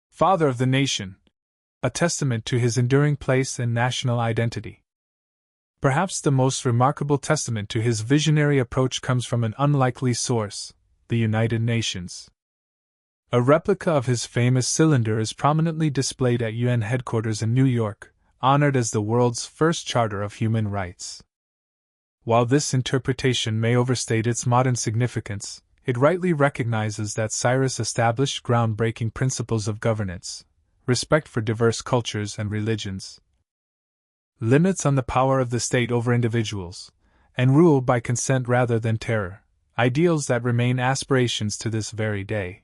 father of the nation, a testament to his enduring place and national identity. Perhaps the most remarkable testament to his visionary approach comes from an unlikely source, the United Nations. A replica of his famous cylinder is prominently displayed at UN headquarters in New York, honored as the world's first charter of human rights. While this interpretation may overstate its modern significance, it rightly recognizes that Cyrus established groundbreaking principles of governance, respect for diverse cultures and religions, limits on the power of the state over individuals, and rule by consent rather than terror, ideals that remain aspirations to this very day.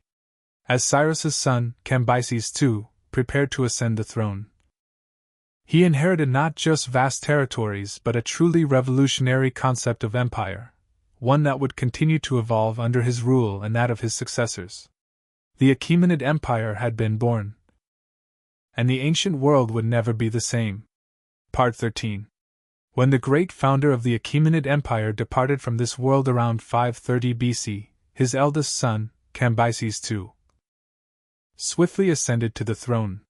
As Cyrus's son, Cambyses II, prepared to ascend the throne, he inherited not just vast territories but a truly revolutionary concept of empire, one that would continue to evolve under his rule and that of his successors. The Achaemenid Empire had been born, and the ancient world would never be the same. Part 13. When the great founder of the Achaemenid Empire departed from this world around 530 BC, his eldest son, Cambyses II, swiftly ascended to the throne.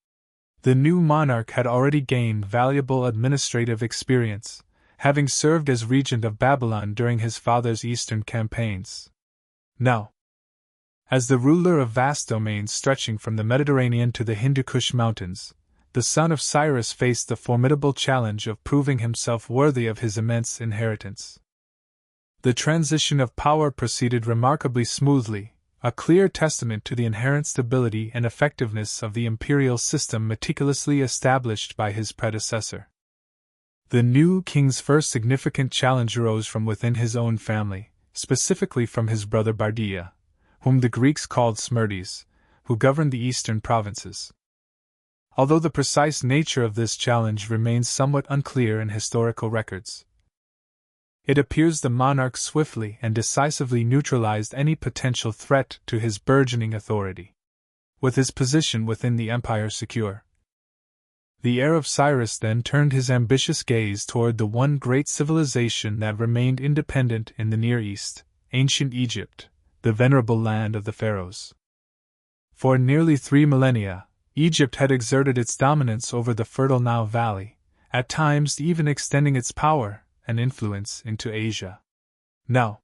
The new monarch had already gained valuable administrative experience, having served as regent of Babylon during his father's eastern campaigns. Now, as the ruler of vast domains stretching from the Mediterranean to the Hindu Kush mountains, the son of Cyrus faced the formidable challenge of proving himself worthy of his immense inheritance. The transition of power proceeded remarkably smoothly, a clear testament to the inherent stability and effectiveness of the imperial system meticulously established by his predecessor. The new king's first significant challenge arose from within his own family, specifically from his brother Bardia, whom the Greeks called Smyrdes, who governed the eastern provinces. Although the precise nature of this challenge remains somewhat unclear in historical records, it appears the monarch swiftly and decisively neutralized any potential threat to his burgeoning authority. With his position within the empire secure, the heir of Cyrus then turned his ambitious gaze toward the one great civilization that remained independent in the Near East, ancient Egypt, the venerable land of the pharaohs. For nearly 3 millennia, Egypt had exerted its dominance over the fertile Nile Valley, at times even extending its power and influence into Asia. Now,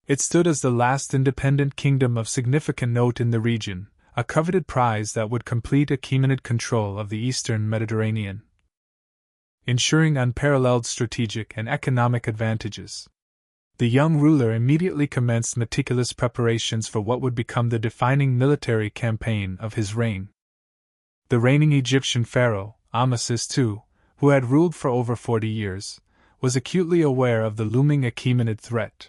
it stood as the last independent kingdom of significant note in the region, a coveted prize that would complete Achaemenid control of the eastern Mediterranean, ensuring unparalleled strategic and economic advantages. The young ruler immediately commenced meticulous preparations for what would become the defining military campaign of his reign. The reigning Egyptian pharaoh, Cambyses II, who had ruled for over 40 years, was acutely aware of the looming Achaemenid threat.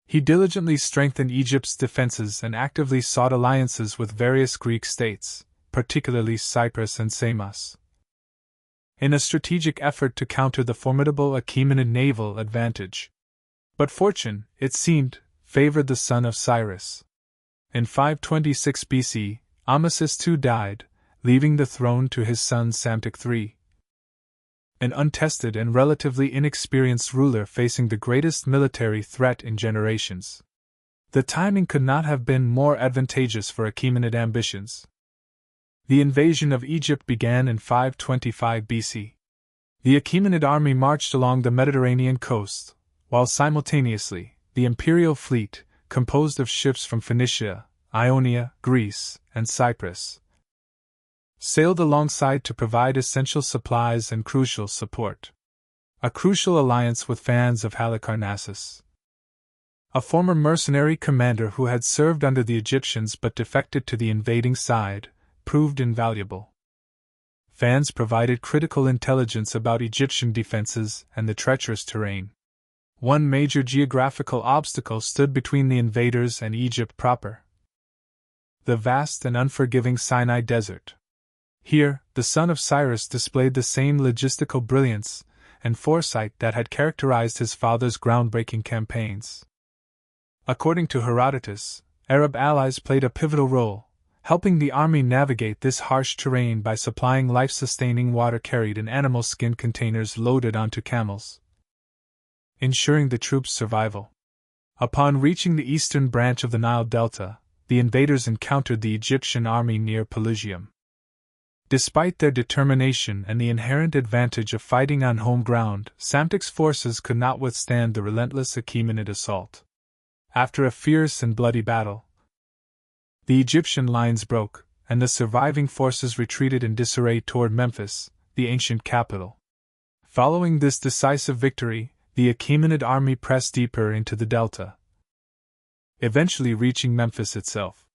He diligently strengthened Egypt's defenses and actively sought alliances with various Greek states, particularly Cyprus and Samos, in a strategic effort to counter the formidable Achaemenid naval advantage. But fortune, it seemed, favored the son of Cyrus. In 526 BC, Cambyses II died, leaving the throne to his son Psamtik III, an untested and relatively inexperienced ruler facing the greatest military threat in generations. The timing could not have been more advantageous for Achaemenid ambitions. The invasion of Egypt began in 525 BC. The Achaemenid army marched along the Mediterranean coast, while simultaneously, the imperial fleet, composed of ships from Phoenicia, Ionia, Greece, and Cyprus, sailed alongside to provide essential supplies and crucial support. A crucial alliance with fans of Halicarnassus, a former mercenary commander who had served under the Egyptians but defected to the invading side, proved invaluable. Fans provided critical intelligence about Egyptian defenses and the treacherous terrain. One major geographical obstacle stood between the invaders and Egypt proper: the vast and unforgiving Sinai Desert. Here, the son of Cyrus displayed the same logistical brilliance and foresight that had characterized his father's groundbreaking campaigns. According to Herodotus, Arab allies played a pivotal role, helping the army navigate this harsh terrain by supplying life-sustaining water carried in animal skin containers loaded onto camels, ensuring the troops' survival. Upon reaching the eastern branch of the Nile Delta, the invaders encountered the Egyptian army near Pelusium. Despite their determination and the inherent advantage of fighting on home ground, Psamtik's forces could not withstand the relentless Achaemenid assault. After a fierce and bloody battle, the Egyptian lines broke, and the surviving forces retreated in disarray toward Memphis, the ancient capital. Following this decisive victory, the Achaemenid army pressed deeper into the delta, eventually reaching Memphis itself.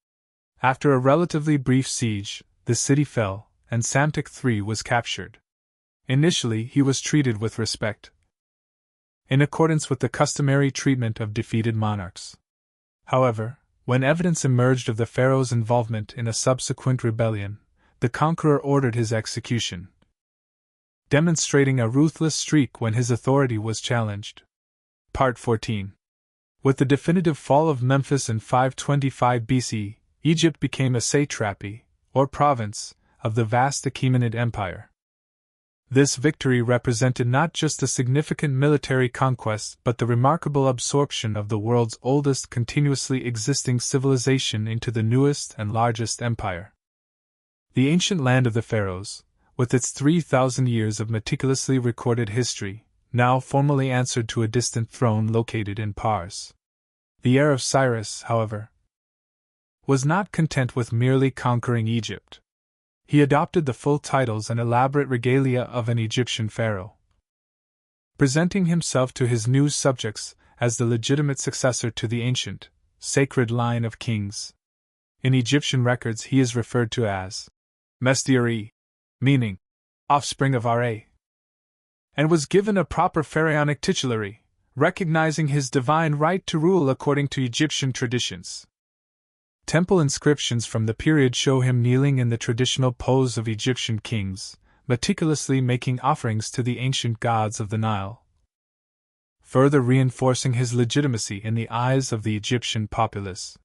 After a relatively brief siege, the city fell, and Psamtik III was captured. Initially, he was treated with respect, in accordance with the customary treatment of defeated monarchs. However, when evidence emerged of the pharaoh's involvement in a subsequent rebellion, the conqueror ordered his execution, demonstrating a ruthless streak when his authority was challenged. Part 14. With the definitive fall of Memphis in 525 BC, Egypt became a satrapy, or province, of the vast Achaemenid Empire. This victory represented not just a significant military conquest but the remarkable absorption of the world's oldest continuously existing civilization into the newest and largest empire. The ancient land of the pharaohs, with its 3,000 years of meticulously recorded history, now formally answered to a distant throne located in Pars. The heir of Cyrus, however, was not content with merely conquering Egypt. He adopted the full titles and elaborate regalia of an Egyptian pharaoh, presenting himself to his new subjects as the legitimate successor to the ancient, sacred line of kings. In Egyptian records he is referred to as Mesdiari, meaning offspring of Ra, and was given a proper pharaonic titulary, recognizing his divine right to rule according to Egyptian traditions. Temple inscriptions from the period show him kneeling in the traditional pose of Egyptian kings, meticulously making offerings to the ancient gods of the Nile, further reinforcing his legitimacy in the eyes of the Egyptian populace.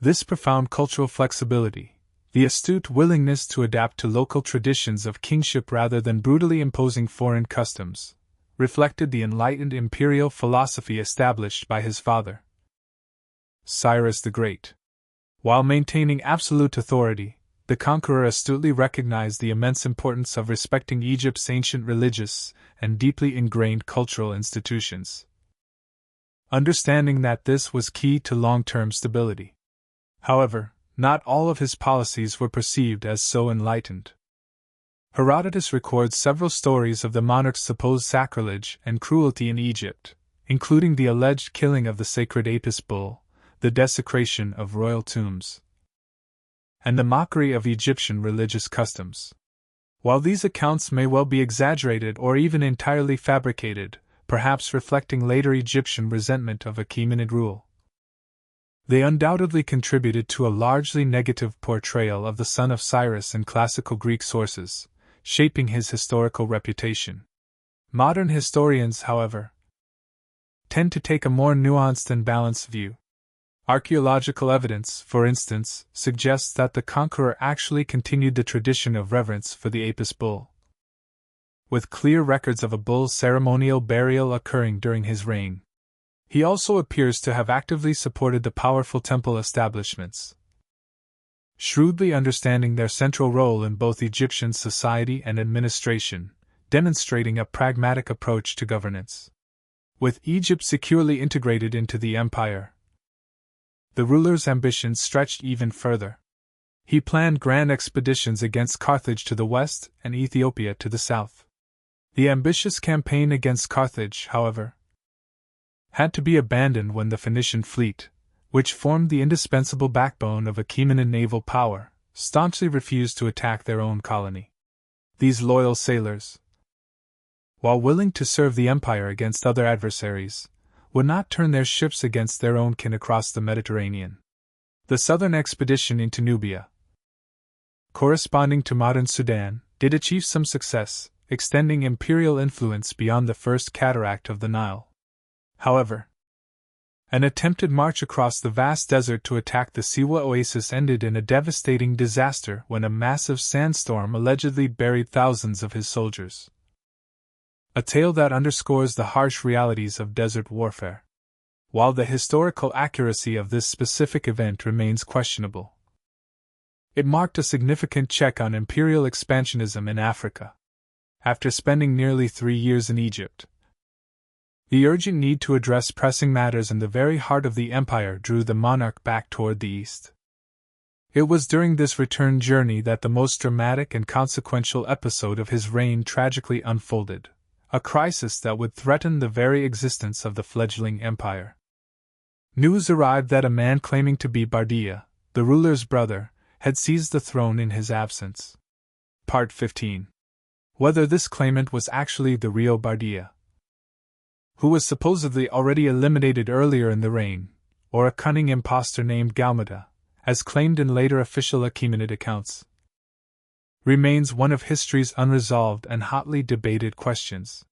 This profound cultural flexibility, the astute willingness to adapt to local traditions of kingship rather than brutally imposing foreign customs, reflected the enlightened imperial philosophy established by his father, Cyrus the Great. While maintaining absolute authority, the conqueror astutely recognized the immense importance of respecting Egypt's ancient religious and deeply ingrained cultural institutions, understanding that this was key to long-term stability. However, not all of his policies were perceived as so enlightened. Herodotus records several stories of the monarch's supposed sacrilege and cruelty in Egypt, including the alleged killing of the sacred Apis bull, the desecration of royal tombs, and the mockery of Egyptian religious customs. While these accounts may well be exaggerated or even entirely fabricated, perhaps reflecting later Egyptian resentment of Achaemenid rule, they undoubtedly contributed to a largely negative portrayal of the son of Cyrus in classical Greek sources, shaping his historical reputation. Modern historians, however, tend to take a more nuanced and balanced view. Archaeological evidence, for instance, suggests that the conqueror actually continued the tradition of reverence for the Apis bull, with clear records of a bull's ceremonial burial occurring during his reign. He also appears to have actively supported the powerful temple establishments, shrewdly understanding their central role in both Egyptian society and administration, demonstrating a pragmatic approach to governance. With Egypt securely integrated into the empire, the ruler's ambitions stretched even further. He planned grand expeditions against Carthage to the west and Ethiopia to the south. The ambitious campaign against Carthage, however, had to be abandoned when the Phoenician fleet, which formed the indispensable backbone of Achaemenid naval power, staunchly refused to attack their own colony. These loyal sailors, while willing to serve the empire against other adversaries, would not turn their ships against their own kin across the Mediterranean. The southern expedition into Nubia, corresponding to modern Sudan, did achieve some success, extending imperial influence beyond the first cataract of the Nile. However, an attempted march across the vast desert to attack the Siwa oasis ended in a devastating disaster when a massive sandstorm allegedly buried thousands of his soldiers. A tale that underscores the harsh realities of desert warfare. While the historical accuracy of this specific event remains questionable, it marked a significant check on imperial expansionism in Africa. After spending nearly 3 years in Egypt, the urgent need to address pressing matters in the very heart of the empire drew the monarch back toward the east. It was during this return journey that the most dramatic and consequential episode of his reign tragically unfolded, a crisis that would threaten the very existence of the fledgling empire. News arrived that a man claiming to be Bardia, the ruler's brother, had seized the throne in his absence. Part 15. Whether this claimant was actually the real Bardia, who was supposedly already eliminated earlier in the reign, or a cunning impostor named Galmada, as claimed in later official Achaemenid accounts, remains one of history's unresolved and hotly debated questions.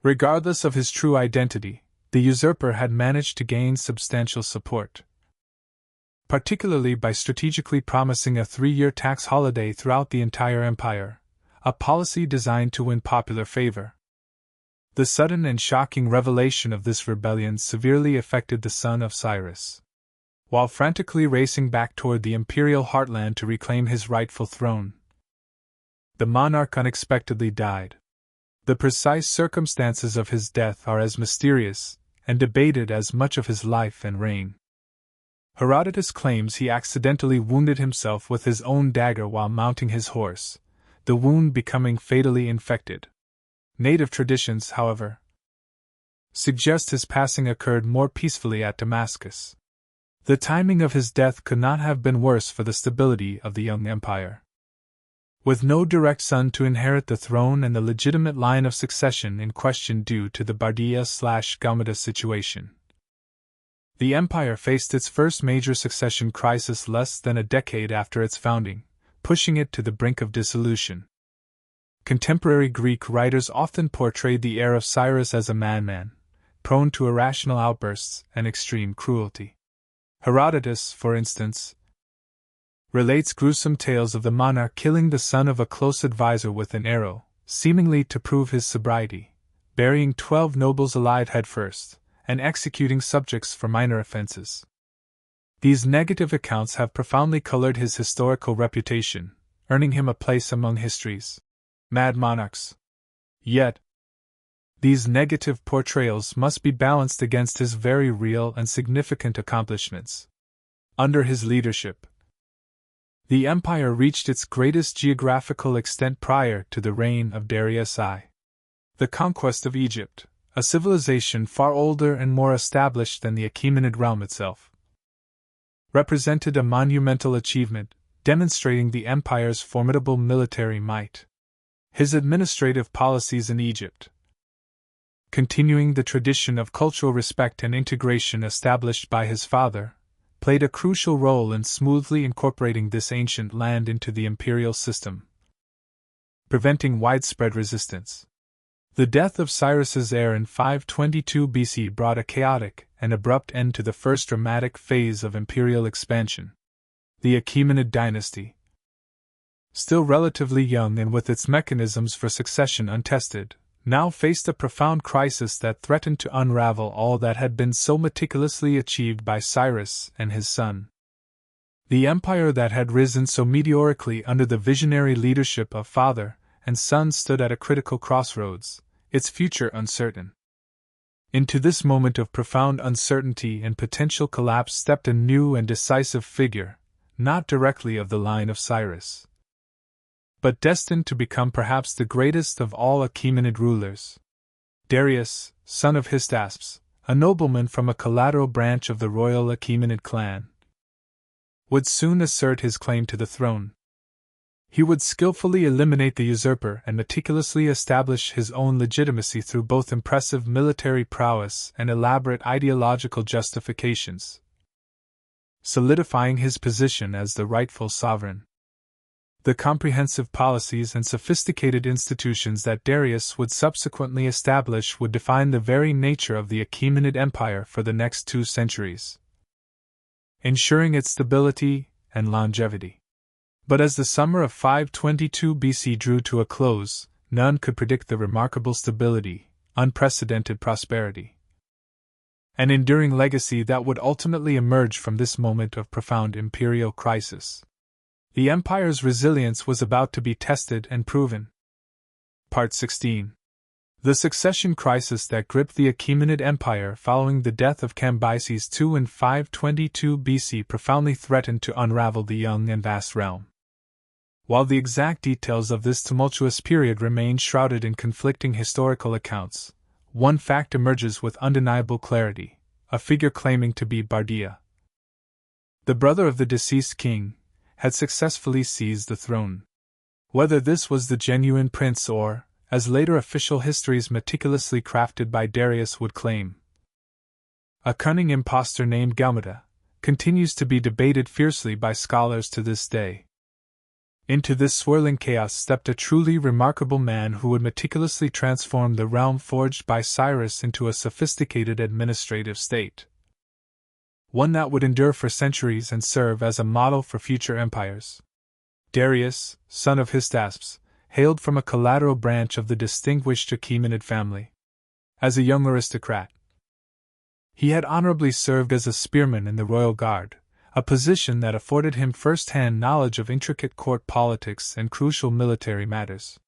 Regardless of his true identity, the usurper had managed to gain substantial support, particularly by strategically promising a 3-year tax holiday throughout the entire empire, a policy designed to win popular favor. The sudden and shocking revelation of this rebellion severely affected the son of Cyrus. While frantically racing back toward the imperial heartland to reclaim his rightful throne, the monarch unexpectedly died. The precise circumstances of his death are as mysterious and debated as much of his life and reign. Herodotus claims he accidentally wounded himself with his own dagger while mounting his horse, the wound becoming fatally infected. Native traditions, however, suggest his passing occurred more peacefully at Damascus. The timing of his death could not have been worse for the stability of the young empire. With no direct son to inherit the throne and the legitimate line of succession in question due to the Bardia/Galmada situation, the empire faced its first major succession crisis less than a decade after its founding, pushing it to the brink of dissolution. Contemporary Greek writers often portrayed the heir of Cyrus as a madman, prone to irrational outbursts and extreme cruelty. Herodotus, for instance, relates gruesome tales of the monarch killing the son of a close advisor with an arrow, seemingly to prove his sobriety, burying 12 nobles alive headfirst, and executing subjects for minor offenses. These negative accounts have profoundly colored his historical reputation, earning him a place among history's mad monarchs. Yet, these negative portrayals must be balanced against his very real and significant accomplishments. Under his leadership, the empire reached its greatest geographical extent prior to the reign of Darius I. The conquest of Egypt, a civilization far older and more established than the Achaemenid realm itself, represented a monumental achievement, demonstrating the empire's formidable military might. His administrative policies in Egypt, continuing the tradition of cultural respect and integration established by his father, played a crucial role in smoothly incorporating this ancient land into the imperial system, preventing widespread resistance. The death of Cyrus's heir in 522 BC brought a chaotic and abrupt end to the first dramatic phase of imperial expansion. The Achaemenid dynasty, still relatively young and with its mechanisms for succession untested, now faced a profound crisis that threatened to unravel all that had been so meticulously achieved by Cyrus and his son. The empire that had risen so meteorically under the visionary leadership of father and son stood at a critical crossroads, its future uncertain. Into this moment of profound uncertainty and potential collapse stepped a new and decisive figure, not directly of the line of Cyrus, but destined to become perhaps the greatest of all Achaemenid rulers. Darius, son of Hystaspes, a nobleman from a collateral branch of the royal Achaemenid clan, would soon assert his claim to the throne. He would skillfully eliminate the usurper and meticulously establish his own legitimacy through both impressive military prowess and elaborate ideological justifications, solidifying his position as the rightful sovereign. The comprehensive policies and sophisticated institutions that Darius would subsequently establish would define the very nature of the Achaemenid Empire for the next 2 centuries, ensuring its stability and longevity. But as the summer of 522 BC drew to a close, none could predict the remarkable stability, unprecedented prosperity, and enduring legacy that would ultimately emerge from this moment of profound imperial crisis. The empire's resilience was about to be tested and proven. Part 16. The succession crisis that gripped the Achaemenid Empire following the death of Cambyses II in 522 BC profoundly threatened to unravel the young and vast realm. While the exact details of this tumultuous period remain shrouded in conflicting historical accounts, one fact emerges with undeniable clarity: a figure claiming to be Bardia, the brother of the deceased king, had successfully seized the throne. Whether this was the genuine prince or, as later official histories meticulously crafted by Darius would claim, a cunning impostor named Galmada, continues to be debated fiercely by scholars to this day. Into this swirling chaos stepped a truly remarkable man who would meticulously transform the realm forged by Cyrus into a sophisticated administrative state, one that would endure for centuries and serve as a model for future empires. Darius, son of Hystaspes, hailed from a collateral branch of the distinguished Achaemenid family. As a young aristocrat, he had honorably served as a spearman in the royal guard, a position that afforded him first-hand knowledge of intricate court politics and crucial military matters.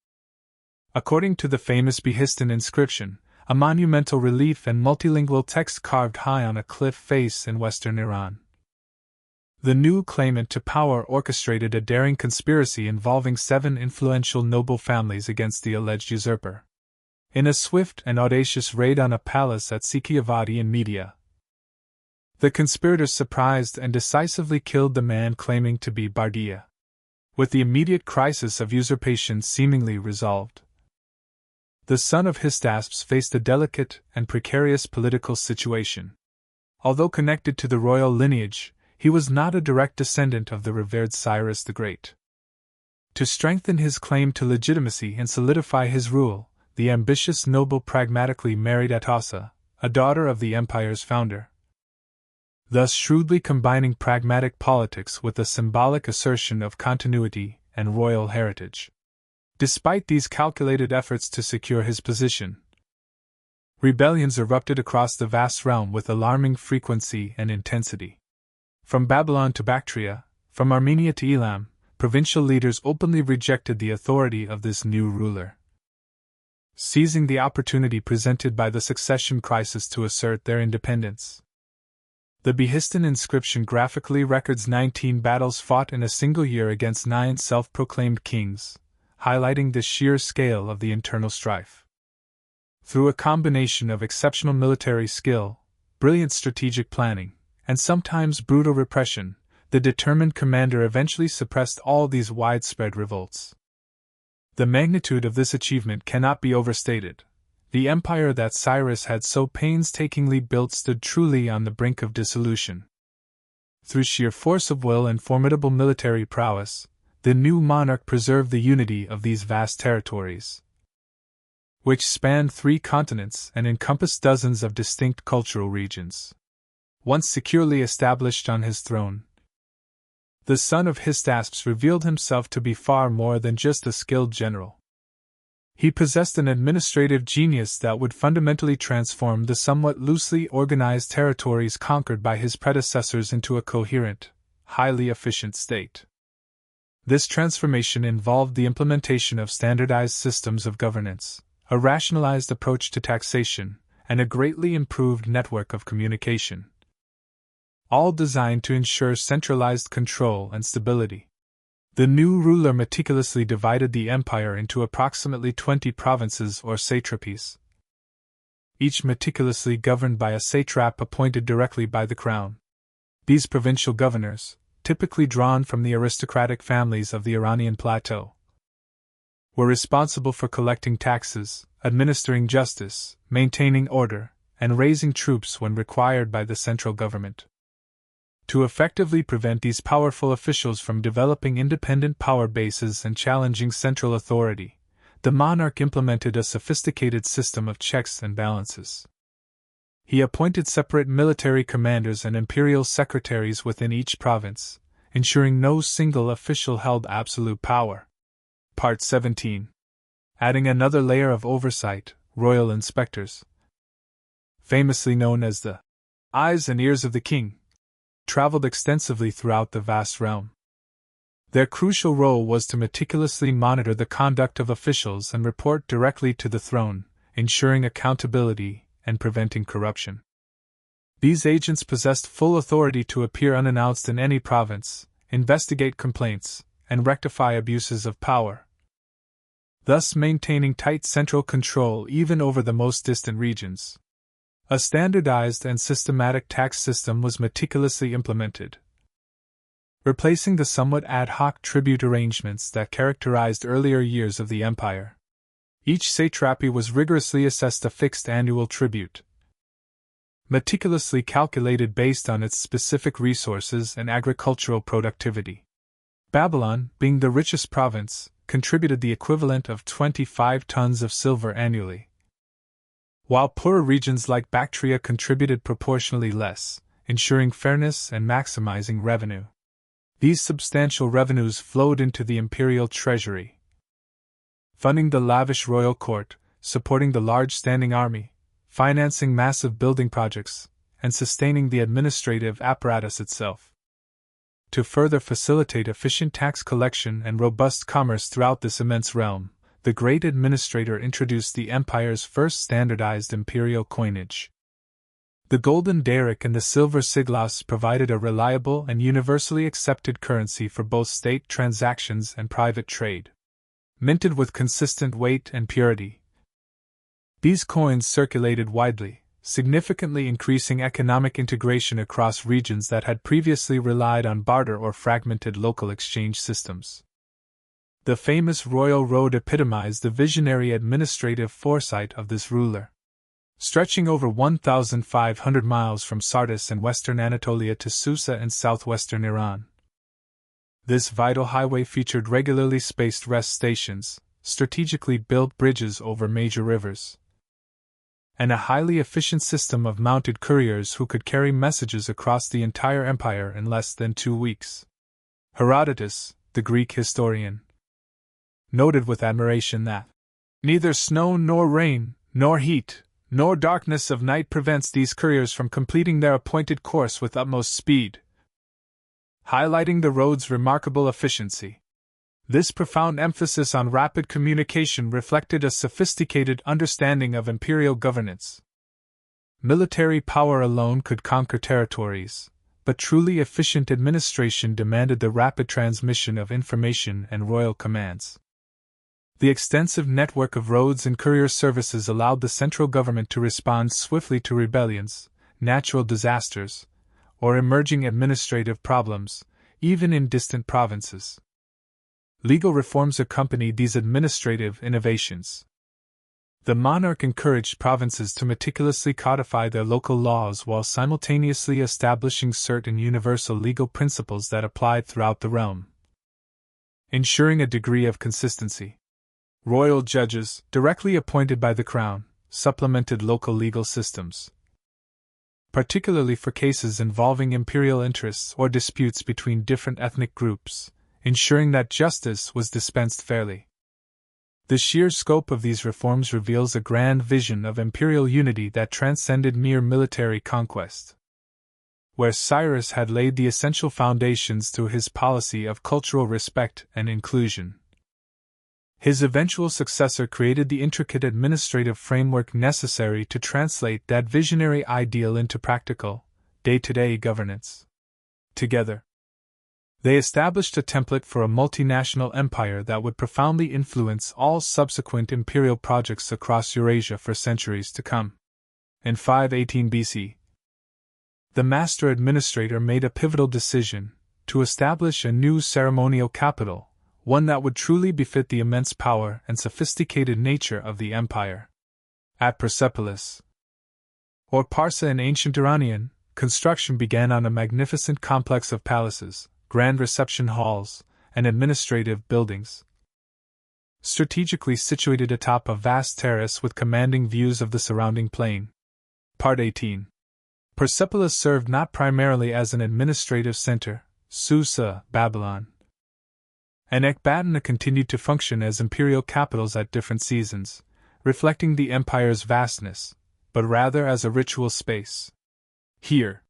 According to the famous Behistun inscription, a monumental relief and multilingual text carved high on a cliff face in western Iran, the new claimant to power orchestrated a daring conspiracy involving 7 influential noble families against the alleged usurper. In a swift and audacious raid on a palace at Sikiavati in Media, the conspirators surprised and decisively killed the man claiming to be Bardia. With the immediate crisis of usurpation seemingly resolved, the son of Hystaspes faced a delicate and precarious political situation. Although connected to the royal lineage, he was not a direct descendant of the revered Cyrus the Great. To strengthen his claim to legitimacy and solidify his rule, the ambitious noble pragmatically married Atassa, a daughter of the empire's founder, thus shrewdly combining pragmatic politics with a symbolic assertion of continuity and royal heritage. Despite these calculated efforts to secure his position, rebellions erupted across the vast realm with alarming frequency and intensity. From Babylon to Bactria, from Armenia to Elam, provincial leaders openly rejected the authority of this new ruler, seizing the opportunity presented by the succession crisis to assert their independence. The Behistun inscription graphically records 19 battles fought in a single year against 9 self-proclaimed kings, highlighting the sheer scale of the internal strife. Through a combination of exceptional military skill, brilliant strategic planning, and sometimes brutal repression, the determined commander eventually suppressed all these widespread revolts. The magnitude of this achievement cannot be overstated. The empire that Cyrus had so painstakingly built stood truly on the brink of dissolution. Through sheer force of will and formidable military prowess, the new monarch preserved the unity of these vast territories, which spanned 3 continents and encompassed dozens of distinct cultural regions. Once securely established on his throne, the son of Hystaspes revealed himself to be far more than just a skilled general. He possessed an administrative genius that would fundamentally transform the somewhat loosely organized territories conquered by his predecessors into a coherent, highly efficient state. This transformation involved the implementation of standardized systems of governance, a rationalized approach to taxation, and a greatly improved network of communication, all designed to ensure centralized control and stability. The new ruler meticulously divided the empire into approximately 20 provinces or satrapies, each meticulously governed by a satrap appointed directly by the crown. These provincial governors, typically drawn from the aristocratic families of the Iranian plateau, were responsible for collecting taxes, administering justice, maintaining order, and raising troops when required by the central government. To effectively prevent these powerful officials from developing independent power bases and challenging central authority, the monarch implemented a sophisticated system of checks and balances. He appointed separate military commanders and imperial secretaries within each province, ensuring no single official held absolute power. Part 17. Adding another layer of oversight, royal inspectors, famously known as the eyes and ears of the king, traveled extensively throughout the vast realm. Their crucial role was to meticulously monitor the conduct of officials and report directly to the throne, ensuring accountability and preventing corruption. These agents possessed full authority to appear unannounced in any province, investigate complaints, and rectify abuses of power, thus maintaining tight central control even over the most distant regions. A standardized and systematic tax system was meticulously implemented, replacing the somewhat ad hoc tribute arrangements that characterized earlier years of the empire. Each satrapy was rigorously assessed a fixed annual tribute, meticulously calculated based on its specific resources and agricultural productivity. Babylon, being the richest province, contributed the equivalent of 25 tons of silver annually, while poorer regions like Bactria contributed proportionally less, ensuring fairness and maximizing revenue. These substantial revenues flowed into the imperial treasury, funding the lavish royal court, supporting the large standing army, financing massive building projects, and sustaining the administrative apparatus itself. To further facilitate efficient tax collection and robust commerce throughout this immense realm, the great administrator introduced the empire's first standardized imperial coinage. The golden daric and the silver siglos provided a reliable and universally accepted currency for both state transactions and private trade, minted with consistent weight and purity. These coins circulated widely, significantly increasing economic integration across regions that had previously relied on barter or fragmented local exchange systems. The famous Royal Road epitomized the visionary administrative foresight of this ruler. Stretching over 1,500 miles from Sardis in western Anatolia to Susa in southwestern Iran, this vital highway featured regularly spaced rest stations, strategically built bridges over major rivers, and a highly efficient system of mounted couriers who could carry messages across the entire empire in less than 2 weeks. Herodotus, the Greek historian, noted with admiration that neither snow nor rain, nor heat, nor darkness of night prevents these couriers from completing their appointed course with utmost speed, highlighting the road's remarkable efficiency. This profound emphasis on rapid communication reflected a sophisticated understanding of imperial governance. Military power alone could conquer territories, but truly efficient administration demanded the rapid transmission of information and royal commands. The extensive network of roads and courier services allowed the central government to respond swiftly to rebellions, natural disasters, or emerging administrative problems, even in distant provinces. Legal reforms accompanied these administrative innovations. The monarch encouraged provinces to meticulously codify their local laws while simultaneously establishing certain universal legal principles that applied throughout the realm, ensuring a degree of consistency. Royal judges, directly appointed by the crown, supplemented local legal systems, particularly for cases involving imperial interests or disputes between different ethnic groups, ensuring that justice was dispensed fairly. The sheer scope of these reforms reveals a grand vision of imperial unity that transcended mere military conquest. Where Cyrus had laid the essential foundations through his policy of cultural respect and inclusion, his eventual successor created the intricate administrative framework necessary to translate that visionary ideal into practical, day-to-day governance. Together, they established a template for a multinational empire that would profoundly influence all subsequent imperial projects across Eurasia for centuries to come. In 518 BC, the master administrator made a pivotal decision to establish a new ceremonial capital, one that would truly befit the immense power and sophisticated nature of the empire. At Persepolis, or Parsa in ancient Iranian, construction began on a magnificent complex of palaces, grand reception halls, and administrative buildings, strategically situated atop a vast terrace with commanding views of the surrounding plain. Part 18. Persepolis served not primarily as an administrative center, Susa, Babylon, and Ecbatana continued to function as imperial capitals at different seasons, reflecting the empire's vastness, but rather as a ritual space. Here,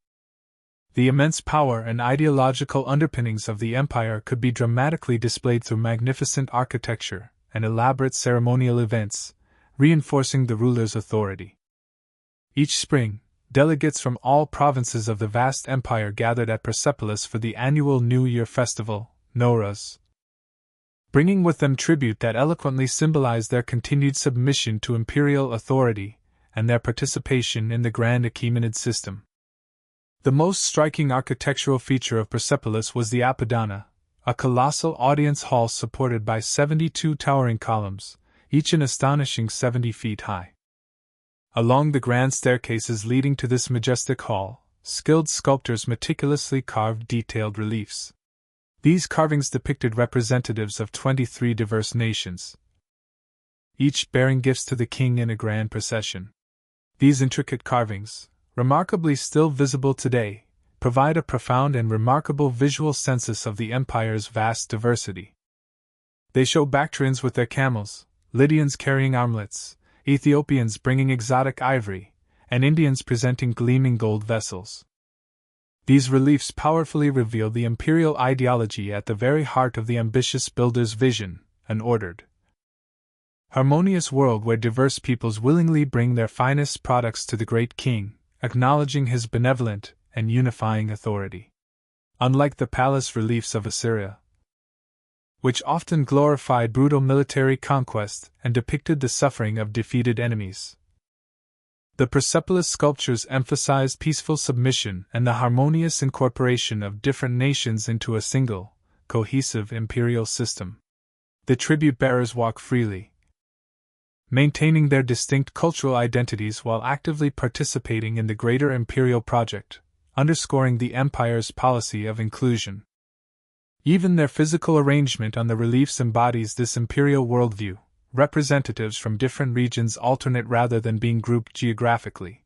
the immense power and ideological underpinnings of the empire could be dramatically displayed through magnificent architecture and elaborate ceremonial events, reinforcing the ruler's authority. Each spring, delegates from all provinces of the vast empire gathered at Persepolis for the annual New Year festival, Nowruz, bringing with them tribute that eloquently symbolized their continued submission to imperial authority and their participation in the grand Achaemenid system. The most striking architectural feature of Persepolis was the Apadana, a colossal audience hall supported by 72 towering columns, each an astonishing 70 feet high. Along the grand staircases leading to this majestic hall, skilled sculptors meticulously carved detailed reliefs. These carvings depicted representatives of 23 diverse nations, each bearing gifts to the king in a grand procession. These intricate carvings, remarkably still visible today, provide a profound and remarkable visual census of the empire's vast diversity. They show Bactrians with their camels, Lydians carrying armlets, Ethiopians bringing exotic ivory, and Indians presenting gleaming gold vessels. These reliefs powerfully reveal the imperial ideology at the very heart of the ambitious builder's vision, an ordered, harmonious world where diverse peoples willingly bring their finest products to the great king, acknowledging his benevolent and unifying authority. Unlike the palace reliefs of Assyria, which often glorified brutal military conquest and depicted the suffering of defeated enemies, the Persepolis sculptures emphasized peaceful submission and the harmonious incorporation of different nations into a single, cohesive imperial system. The tribute bearers walk freely, maintaining their distinct cultural identities while actively participating in the greater imperial project, underscoring the empire's policy of inclusion. Even their physical arrangement on the reliefs embodies this imperial worldview. Representatives from different regions alternate rather than being grouped geographically,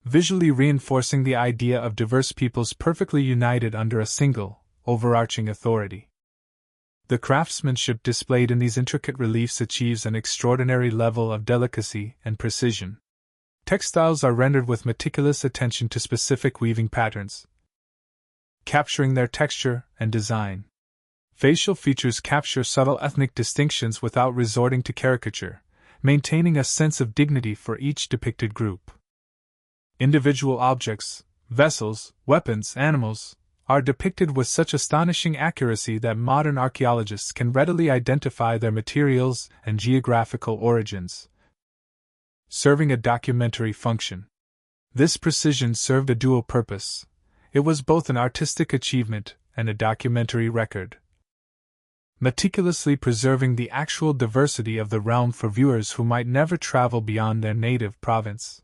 visually reinforcing the idea of diverse peoples perfectly united under a single, overarching authority. The craftsmanship displayed in these intricate reliefs achieves an extraordinary level of delicacy and precision. Textiles are rendered with meticulous attention to specific weaving patterns, capturing their texture and design. Facial features capture subtle ethnic distinctions without resorting to caricature, maintaining a sense of dignity for each depicted group. Individual objects, vessels, weapons, animals, are depicted with such astonishing accuracy that modern archaeologists can readily identify their materials and geographical origins, serving a documentary function. This precision served a dual purpose. It was both an artistic achievement and a documentary record, meticulously preserving the actual diversity of the realm for viewers who might never travel beyond their native province.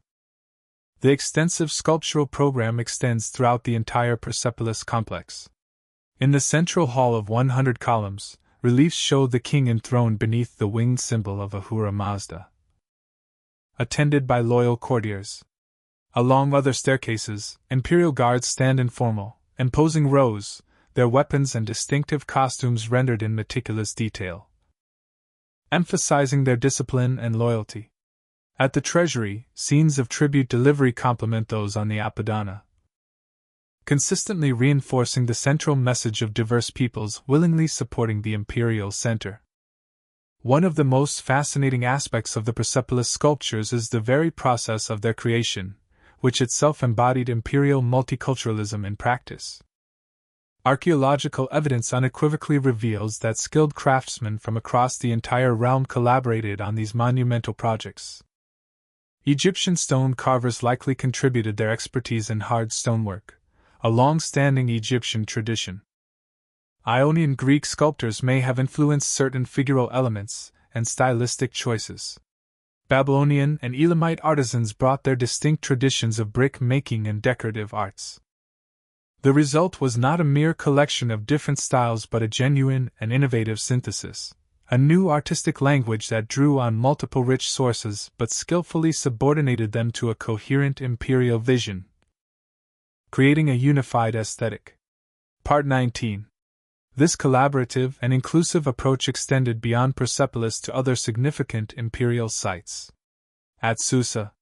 The extensive sculptural program extends throughout the entire Persepolis complex. In the central hall of 100 columns, reliefs show the king enthroned beneath the winged symbol of Ahura Mazda, attended by loyal courtiers. Along other staircases, imperial guards stand in formal, imposing rows, their weapons and distinctive costumes rendered in meticulous detail, emphasizing their discipline and loyalty. At the treasury, scenes of tribute delivery complement those on the Apadana, consistently reinforcing the central message of diverse peoples willingly supporting the imperial center. One of the most fascinating aspects of the Persepolis sculptures is the very process of their creation, which itself embodied imperial multiculturalism in practice. Archaeological evidence unequivocally reveals that skilled craftsmen from across the entire realm collaborated on these monumental projects. Egyptian stone carvers likely contributed their expertise in hard stonework, a long-standing Egyptian tradition. Ionian Greek sculptors may have influenced certain figural elements and stylistic choices. Babylonian and Elamite artisans brought their distinct traditions of brick making and decorative arts. The result was not a mere collection of different styles but a genuine and innovative synthesis, a new artistic language that drew on multiple rich sources but skillfully subordinated them to a coherent imperial vision, creating a unified aesthetic. Part 19. This collaborative and inclusive approach extended beyond Persepolis to other significant imperial sites. At Susa,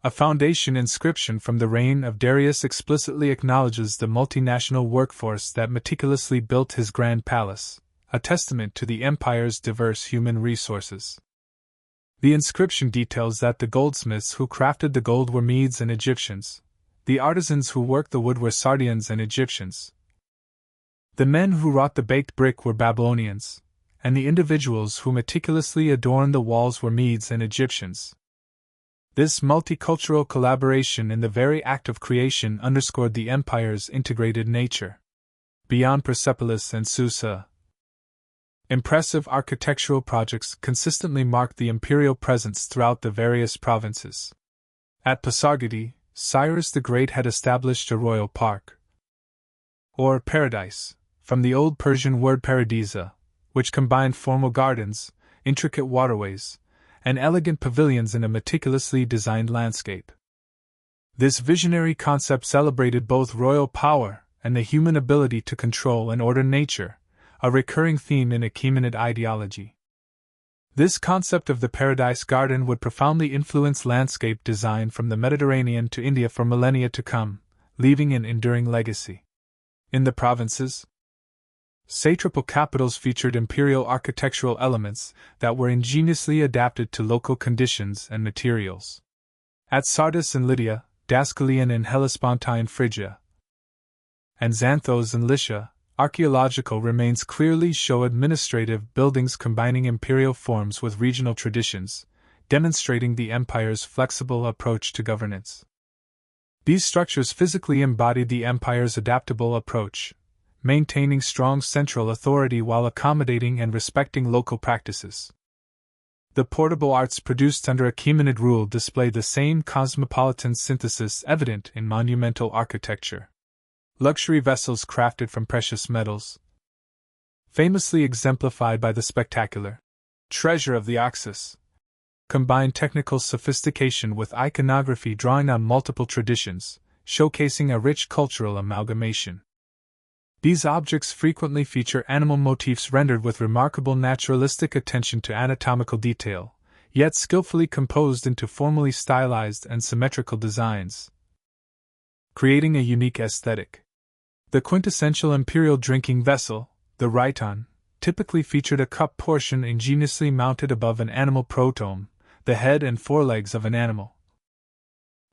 a foundation inscription from the reign of Darius explicitly acknowledges the multinational workforce that meticulously built his grand palace, a testament to the empire's diverse human resources. The inscription details that the goldsmiths who crafted the gold were Medes and Egyptians, the artisans who worked the wood were Sardians and Egyptians, the men who wrought the baked brick were Babylonians, and the individuals who meticulously adorned the walls were Medes and Egyptians. This multicultural collaboration in the very act of creation underscored the empire's integrated nature. Beyond Persepolis and Susa, impressive architectural projects consistently marked the imperial presence throughout the various provinces. At Pasargadae, Cyrus the Great had established a royal park, or paradise, from the Old Persian word paradisa, which combined formal gardens, intricate waterways, and elegant pavilions in a meticulously designed landscape. This visionary concept celebrated both royal power and the human ability to control and order nature, a recurring theme in Achaemenid ideology. This concept of the paradise garden would profoundly influence landscape design from the Mediterranean to India for millennia to come, leaving an enduring legacy. In the provinces, satrapal capitals featured imperial architectural elements that were ingeniously adapted to local conditions and materials. At Sardis in Lydia, Dascalion in Hellespontine Phrygia, and Xanthos in Lycia, archaeological remains clearly show administrative buildings combining imperial forms with regional traditions, demonstrating the empire's flexible approach to governance. These structures physically embodied the empire's adaptable approach, maintaining strong central authority while accommodating and respecting local practices. The portable arts produced under Achaemenid rule display the same cosmopolitan synthesis evident in monumental architecture. Luxury vessels crafted from precious metals, famously exemplified by the spectacular treasure of the Oxus, combined technical sophistication with iconography drawing on multiple traditions, showcasing a rich cultural amalgamation. These objects frequently feature animal motifs rendered with remarkable naturalistic attention to anatomical detail, yet skillfully composed into formally stylized and symmetrical designs, creating a unique aesthetic. The quintessential imperial drinking vessel, the rhyton, typically featured a cup portion ingeniously mounted above an animal protom, the head and forelegs of an animal,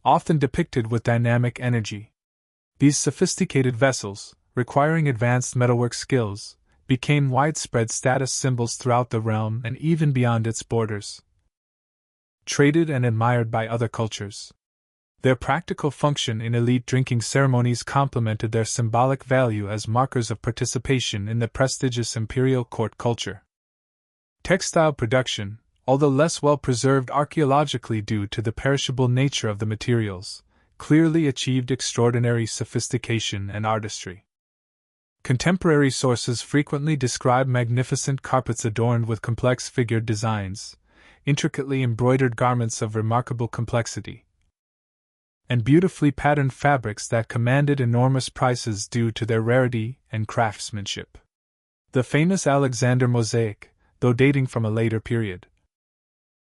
often depicted with dynamic energy. These sophisticated vessels, requiring advanced metalwork skills, became widespread status symbols throughout the realm and even beyond its borders, traded and admired by other cultures. Their practical function in elite drinking ceremonies complemented their symbolic value as markers of participation in the prestigious imperial court culture. Textile production, although less well preserved archaeologically due to the perishable nature of the materials, clearly achieved extraordinary sophistication and artistry. Contemporary sources frequently describe magnificent carpets adorned with complex figured designs, intricately embroidered garments of remarkable complexity, and beautifully patterned fabrics that commanded enormous prices due to their rarity and craftsmanship. The famous Alexander mosaic, though dating from a later period,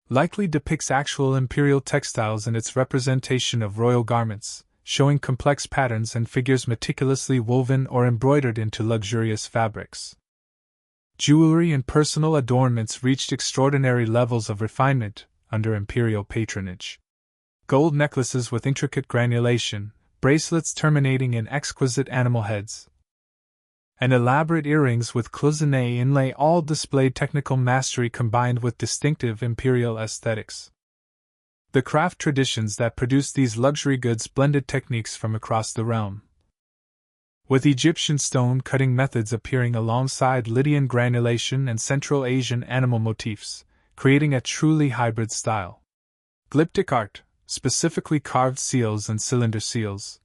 likely depicts actual imperial textiles in its representation of royal garments, showing complex patterns and figures meticulously woven or embroidered into luxurious fabrics. Jewelry and personal adornments reached extraordinary levels of refinement under imperial patronage. Gold necklaces with intricate granulation, bracelets terminating in exquisite animal heads, and elaborate earrings with cloisonné inlay all displayed technical mastery combined with distinctive imperial aesthetics. The craft traditions that produced these luxury goods blended techniques from across the realm, with Egyptian stone-cutting methods appearing alongside Lydian granulation and Central Asian animal motifs, creating a truly hybrid style. Glyptic art, specifically carved seals and cylinder seals,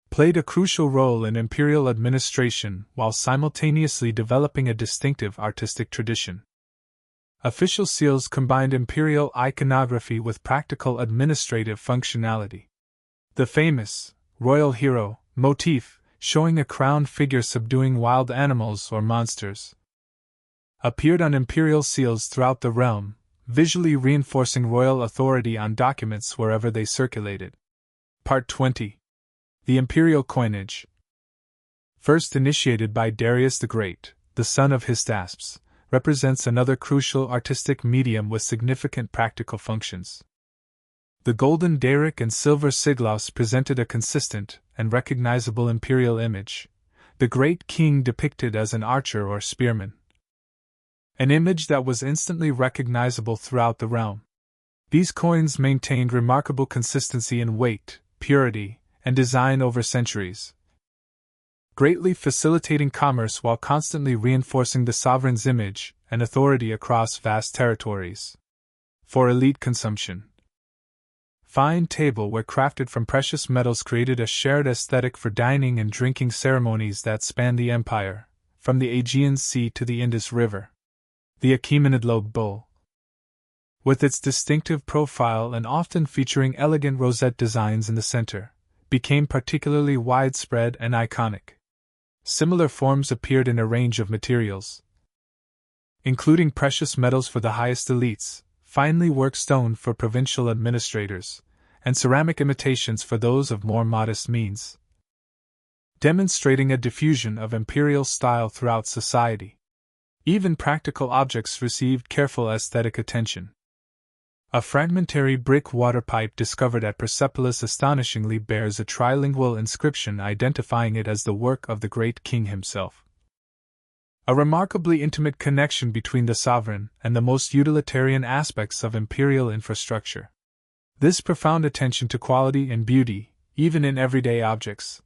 played a crucial role in imperial administration while simultaneously developing a distinctive artistic tradition. Official seals combined imperial iconography with practical administrative functionality. The famous royal hero motif, showing a crowned figure subduing wild animals or monsters, appeared on imperial seals throughout the realm, visually reinforcing royal authority on documents wherever they circulated. Part 20. The Imperial Coinage. First initiated by Darius the Great, the son of Hystaspes, represents another crucial artistic medium with significant practical functions. The golden daric and silver siglos presented a consistent and recognizable imperial image, the great king depicted as an archer or spearman. An image that was instantly recognizable throughout the realm. These coins maintained remarkable consistency in weight, purity, and design over centuries, greatly facilitating commerce while constantly reinforcing the sovereign's image and authority across vast territories. For elite consumption, fine tableware crafted from precious metals created a shared aesthetic for dining and drinking ceremonies that spanned the empire, from the Aegean Sea to the Indus River. The Achaemenid lobe bowl, with its distinctive profile and often featuring elegant rosette designs in the center, became particularly widespread and iconic. Similar forms appeared in a range of materials, including precious metals for the highest elites, finely worked stone for provincial administrators, and ceramic imitations for those of more modest means, demonstrating a diffusion of imperial style throughout society. Even practical objects received careful aesthetic attention. A fragmentary brick water pipe discovered at Persepolis astonishingly bears a trilingual inscription identifying it as the work of the great king himself. A remarkably intimate connection between the sovereign and the most utilitarian aspects of imperial infrastructure. This profound attention to quality and beauty, even in everyday objects,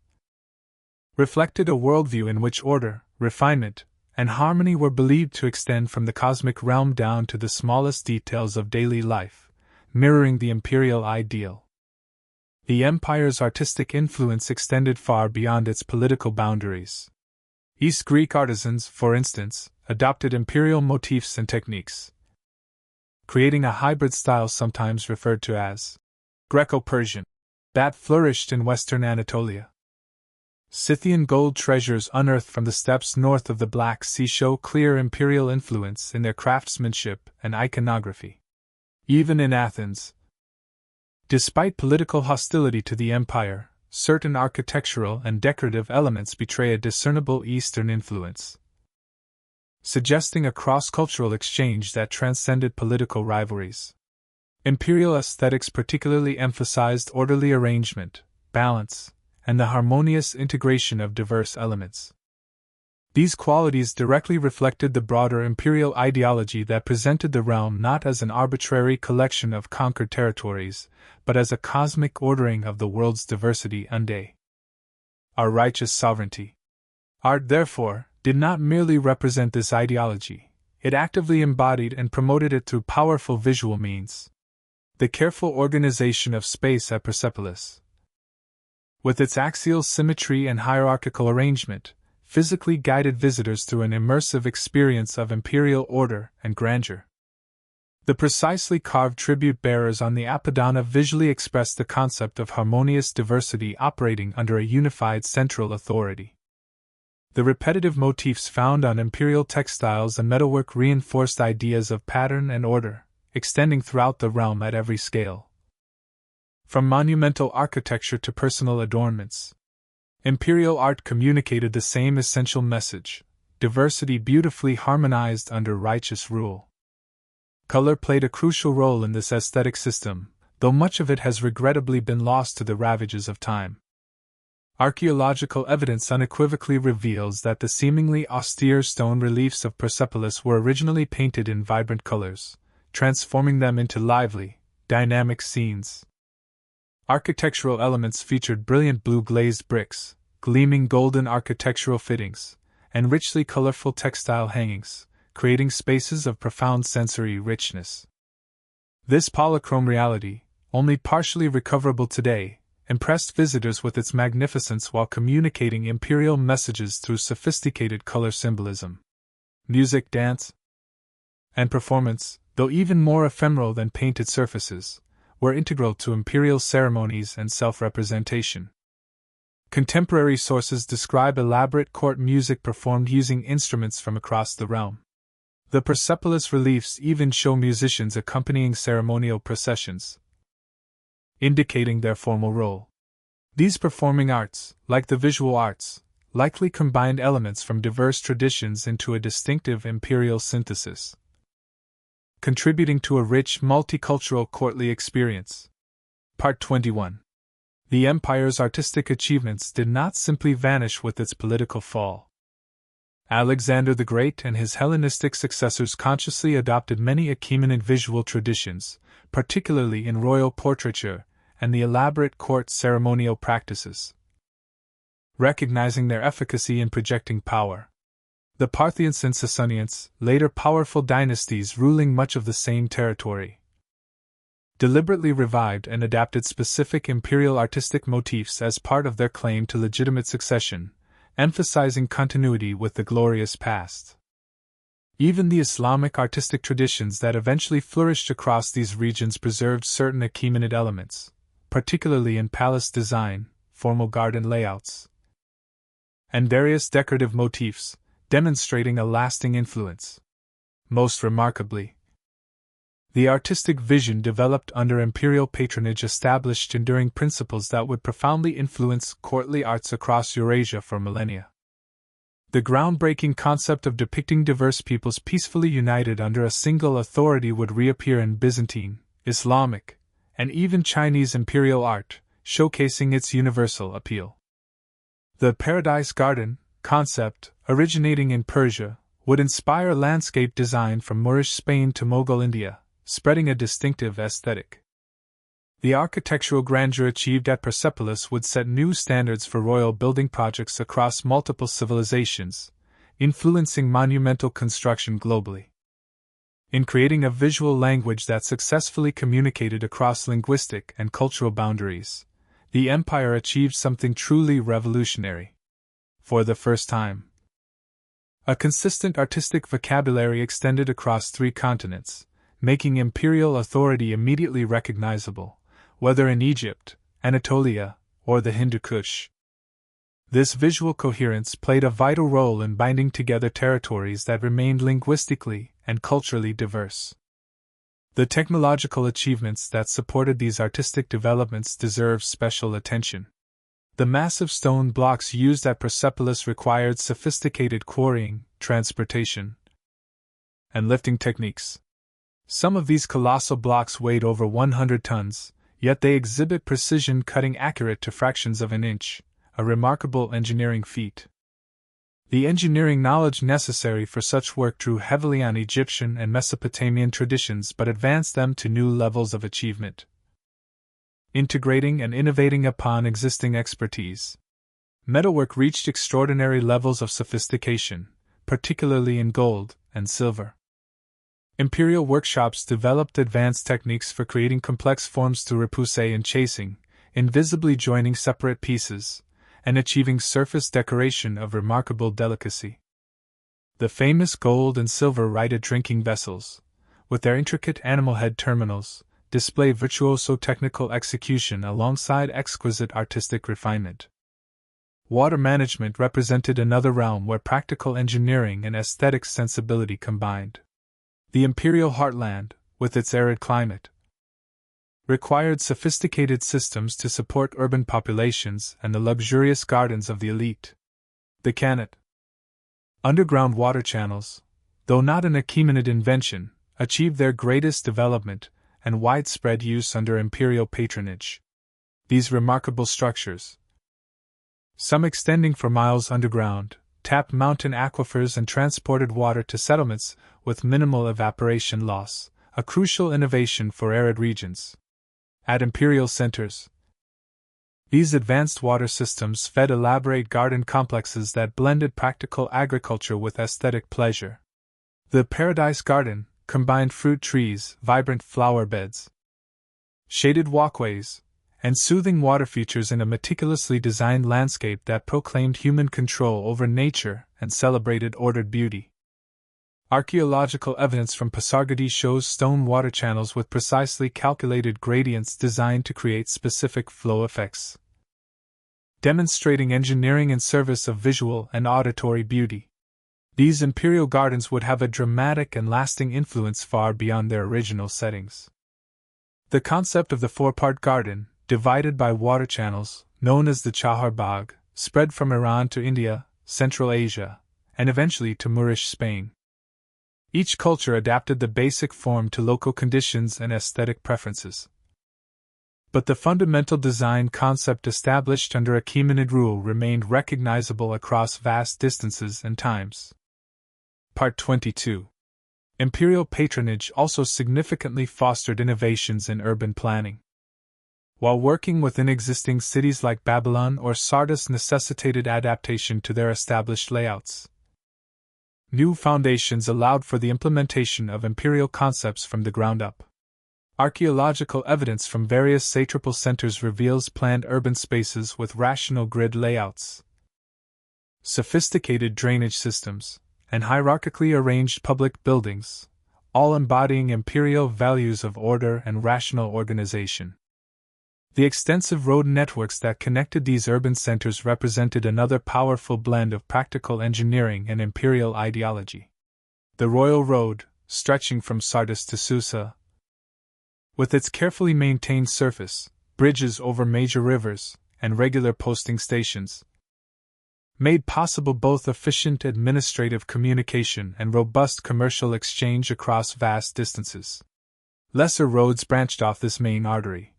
reflected a worldview in which order, refinement, and harmony were believed to extend from the cosmic realm down to the smallest details of daily life, mirroring the imperial ideal. The empire's artistic influence extended far beyond its political boundaries. East Greek artisans, for instance, adopted imperial motifs and techniques, creating a hybrid style sometimes referred to as Greco-Persian, that flourished in western Anatolia. Scythian gold treasures unearthed from the steppes north of the Black Sea show clear imperial influence in their craftsmanship and iconography. Even in Athens, despite political hostility to the empire, certain architectural and decorative elements betray a discernible Eastern influence, suggesting a cross-cultural exchange that transcended political rivalries. Imperial aesthetics particularly emphasized orderly arrangement, balance, and the harmonious integration of diverse elements. These qualities directly reflected the broader imperial ideology that presented the realm not as an arbitrary collection of conquered territories, but as a cosmic ordering of the world's diversity unde our righteous sovereignty. Art, therefore, did not merely represent this ideology, it actively embodied and promoted it through powerful visual means. The careful organization of space at Persepolis, with its axial symmetry and hierarchical arrangement, physically guided visitors through an immersive experience of imperial order and grandeur. The precisely carved tribute bearers on the Apodana visually expressed the concept of harmonious diversity operating under a unified central authority. The repetitive motifs found on imperial textiles and metalwork reinforced ideas of pattern and order, extending throughout the realm at every scale. From monumental architecture to personal adornments, imperial art communicated the same essential message: diversity beautifully harmonized under righteous rule. Color played a crucial role in this aesthetic system, though much of it has regrettably been lost to the ravages of time. Archaeological evidence unequivocally reveals that the seemingly austere stone reliefs of Persepolis were originally painted in vibrant colors, transforming them into lively, dynamic scenes. Architectural elements featured brilliant blue glazed bricks, gleaming golden architectural fittings, and richly colorful textile hangings, creating spaces of profound sensory richness. This polychrome reality, only partially recoverable today, impressed visitors with its magnificence while communicating imperial messages through sophisticated color symbolism. Music, dance, and performance, though even more ephemeral than painted surfaces, were integral to imperial ceremonies and self-representation. Contemporary sources describe elaborate court music performed using instruments from across the realm. The Persepolis reliefs even show musicians accompanying ceremonial processions, indicating their formal role. These performing arts, like the visual arts, likely combined elements from diverse traditions into a distinctive imperial synthesis, contributing to a rich multicultural courtly experience. Part 21. The empire's artistic achievements did not simply vanish with its political fall. Alexander the Great and his Hellenistic successors consciously adopted many Achaemenid visual traditions, particularly in royal portraiture and the elaborate court ceremonial practices, recognizing their efficacy in projecting power. The Parthians and Sasanians, later powerful dynasties ruling much of the same territory, deliberately revived and adapted specific imperial artistic motifs as part of their claim to legitimate succession, emphasizing continuity with the glorious past. Even the Islamic artistic traditions that eventually flourished across these regions preserved certain Achaemenid elements, particularly in palace design, formal garden layouts, and various decorative motifs, demonstrating a lasting influence. Most remarkably, the artistic vision developed under imperial patronage established enduring principles that would profoundly influence courtly arts across Eurasia for millennia. The groundbreaking concept of depicting diverse peoples peacefully united under a single authority would reappear in Byzantine, Islamic, and even Chinese imperial art, showcasing its universal appeal. The Paradise Garden concept, originating in Persia, would inspire landscape design from Moorish Spain to Mughal India, spreading a distinctive aesthetic. The architectural grandeur achieved at Persepolis would set new standards for royal building projects across multiple civilizations, influencing monumental construction globally. In creating a visual language that successfully communicated across linguistic and cultural boundaries, the empire achieved something truly revolutionary. For the first time, a consistent artistic vocabulary extended across 3 continents, making imperial authority immediately recognizable, whether in Egypt, Anatolia, or the Hindu Kush. This visual coherence played a vital role in binding together territories that remained linguistically and culturally diverse. The technological achievements that supported these artistic developments deserve special attention. The massive stone blocks used at Persepolis required sophisticated quarrying, transportation, and lifting techniques. Some of these colossal blocks weighed over 100 tons, yet they exhibit precision cutting accurate to fractions of an inch, a remarkable engineering feat. The engineering knowledge necessary for such work drew heavily on Egyptian and Mesopotamian traditions but advanced them to new levels of achievement, integrating and innovating upon existing expertise. Metalwork reached extraordinary levels of sophistication, particularly in gold and silver. Imperial workshops developed advanced techniques for creating complex forms through repoussé and chasing, invisibly joining separate pieces, and achieving surface decoration of remarkable delicacy. The famous gold and silver righted drinking vessels, with their intricate animal head terminals, display virtuoso technical execution alongside exquisite artistic refinement. Water management represented another realm where practical engineering and aesthetic sensibility combined. The imperial heartland, with its arid climate, required sophisticated systems to support urban populations and the luxurious gardens of the elite. The Khanate, underground water channels, though not an Achaemenid invention, achieved their greatest development and widespread use under imperial patronage. These remarkable structures, some extending for miles underground, tapped mountain aquifers and transported water to settlements with minimal evaporation loss, a crucial innovation for arid regions. At imperial centers, these advanced water systems fed elaborate garden complexes that blended practical agriculture with aesthetic pleasure. The Paradise Garden combined fruit trees, vibrant flower beds, shaded walkways, and soothing water features in a meticulously designed landscape that proclaimed human control over nature and celebrated ordered beauty. Archaeological evidence from Pasargadae shows stone water channels with precisely calculated gradients designed to create specific flow effects, demonstrating engineering in service of visual and auditory beauty. These imperial gardens would have a dramatic and lasting influence far beyond their original settings. The concept of the four-part garden, divided by water channels, known as the Chahar Bagh, spread from Iran to India, Central Asia, and eventually to Moorish Spain. Each culture adapted the basic form to local conditions and aesthetic preferences. But the fundamental design concept established under Achaemenid rule remained recognizable across vast distances and times. Part 22. Imperial patronage also significantly fostered innovations in urban planning. While working within existing cities like Babylon or Sardis necessitated adaptation to their established layouts, new foundations allowed for the implementation of imperial concepts from the ground up. Archaeological evidence from various satrapal centers reveals planned urban spaces with rational grid layouts, sophisticated drainage systems, and hierarchically arranged public buildings, all embodying imperial values of order and rational organization. The extensive road networks that connected these urban centers represented another powerful blend of practical engineering and imperial ideology. The Royal Road, stretching from Sardis to Susa, with its carefully maintained surface, bridges over major rivers, and regular posting stations, made possible both efficient administrative communication and robust commercial exchange across vast distances. Lesser roads branched off this main artery,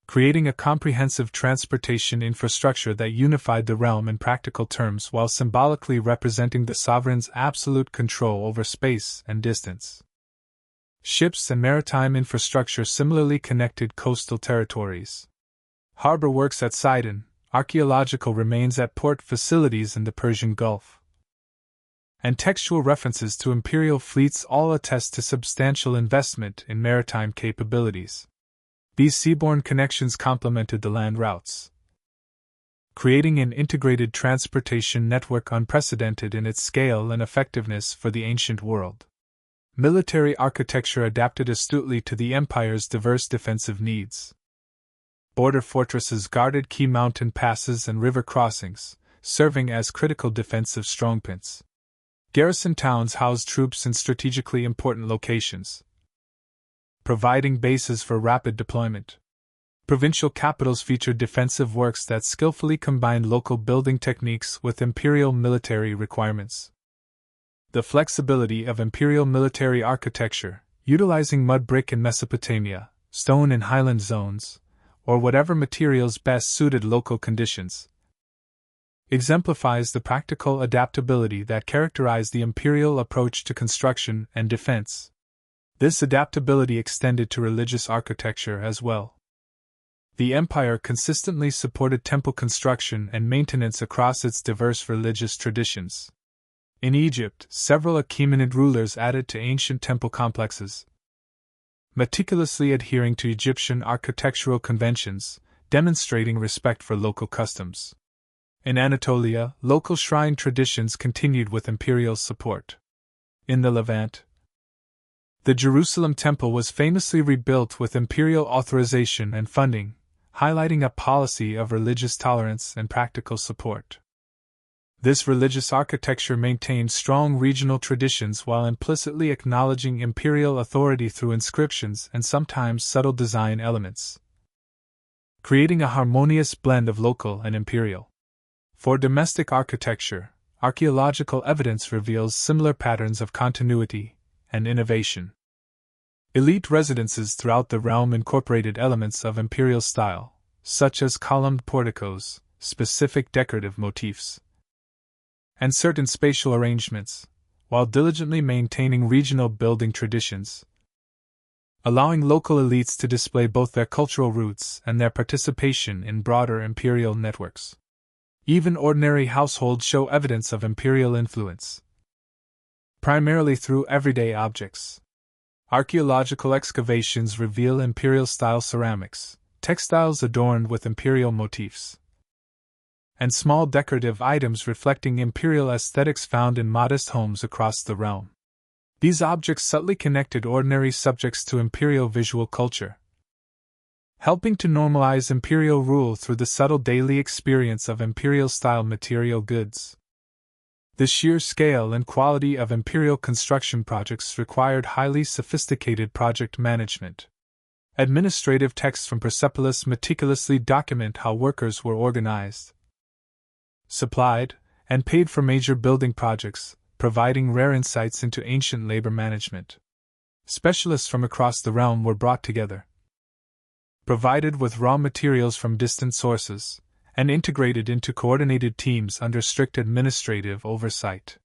creating a comprehensive transportation infrastructure that unified the realm in practical terms while symbolically representing the sovereign's absolute control over space and distance. Ships and maritime infrastructure similarly connected coastal territories. Harbor works at Sidon, archaeological remains at port facilities in the Persian Gulf, and textual references to imperial fleets all attest to substantial investment in maritime capabilities. These seaborne connections complemented the land routes, creating an integrated transportation network unprecedented in its scale and effectiveness for the ancient world. Military architecture adapted astutely to the empire's diverse defensive needs. Border fortresses guarded key mountain passes and river crossings, serving as critical defensive strongpoints. Garrison towns housed troops in strategically important locations, providing bases for rapid deployment. Provincial capitals featured defensive works that skillfully combined local building techniques with imperial military requirements. The flexibility of imperial military architecture, utilizing mud brick in Mesopotamia, stone in highland zones, or whatever materials best suited local conditions, exemplifies the practical adaptability that characterized the imperial approach to construction and defense. This adaptability extended to religious architecture as well. The empire consistently supported temple construction and maintenance across its diverse religious traditions. In Egypt, several Achaemenid rulers added to ancient temple complexes, meticulously adhering to Egyptian architectural conventions, demonstrating respect for local customs. In Anatolia, local shrine traditions continued with imperial support. In the Levant, the Jerusalem Temple was famously rebuilt with imperial authorization and funding, highlighting a policy of religious tolerance and practical support. This religious architecture maintained strong regional traditions while implicitly acknowledging imperial authority through inscriptions and sometimes subtle design elements, creating a harmonious blend of local and imperial. For domestic architecture, archaeological evidence reveals similar patterns of continuity and innovation. Elite residences throughout the realm incorporated elements of imperial style, such as columned porticos, specific decorative motifs, and certain spatial arrangements, while diligently maintaining regional building traditions, allowing local elites to display both their cultural roots and their participation in broader imperial networks. Even ordinary households show evidence of imperial influence. primarily through everyday objects. Archaeological excavations reveal imperial-style ceramics, textiles adorned with imperial motifs, and small decorative items reflecting imperial aesthetics found in modest homes across the realm. These objects subtly connected ordinary subjects to imperial visual culture, helping to normalize imperial rule through the subtle daily experience of imperial-style material goods. The sheer scale and quality of imperial construction projects required highly sophisticated project management. Administrative texts from Persepolis meticulously document how workers were organized, supplied, and paid for major building projects, providing rare insights into ancient labor management. Specialists from across the realm were brought together, provided with raw materials from distant sources, and integrated into coordinated teams under strict administrative oversight.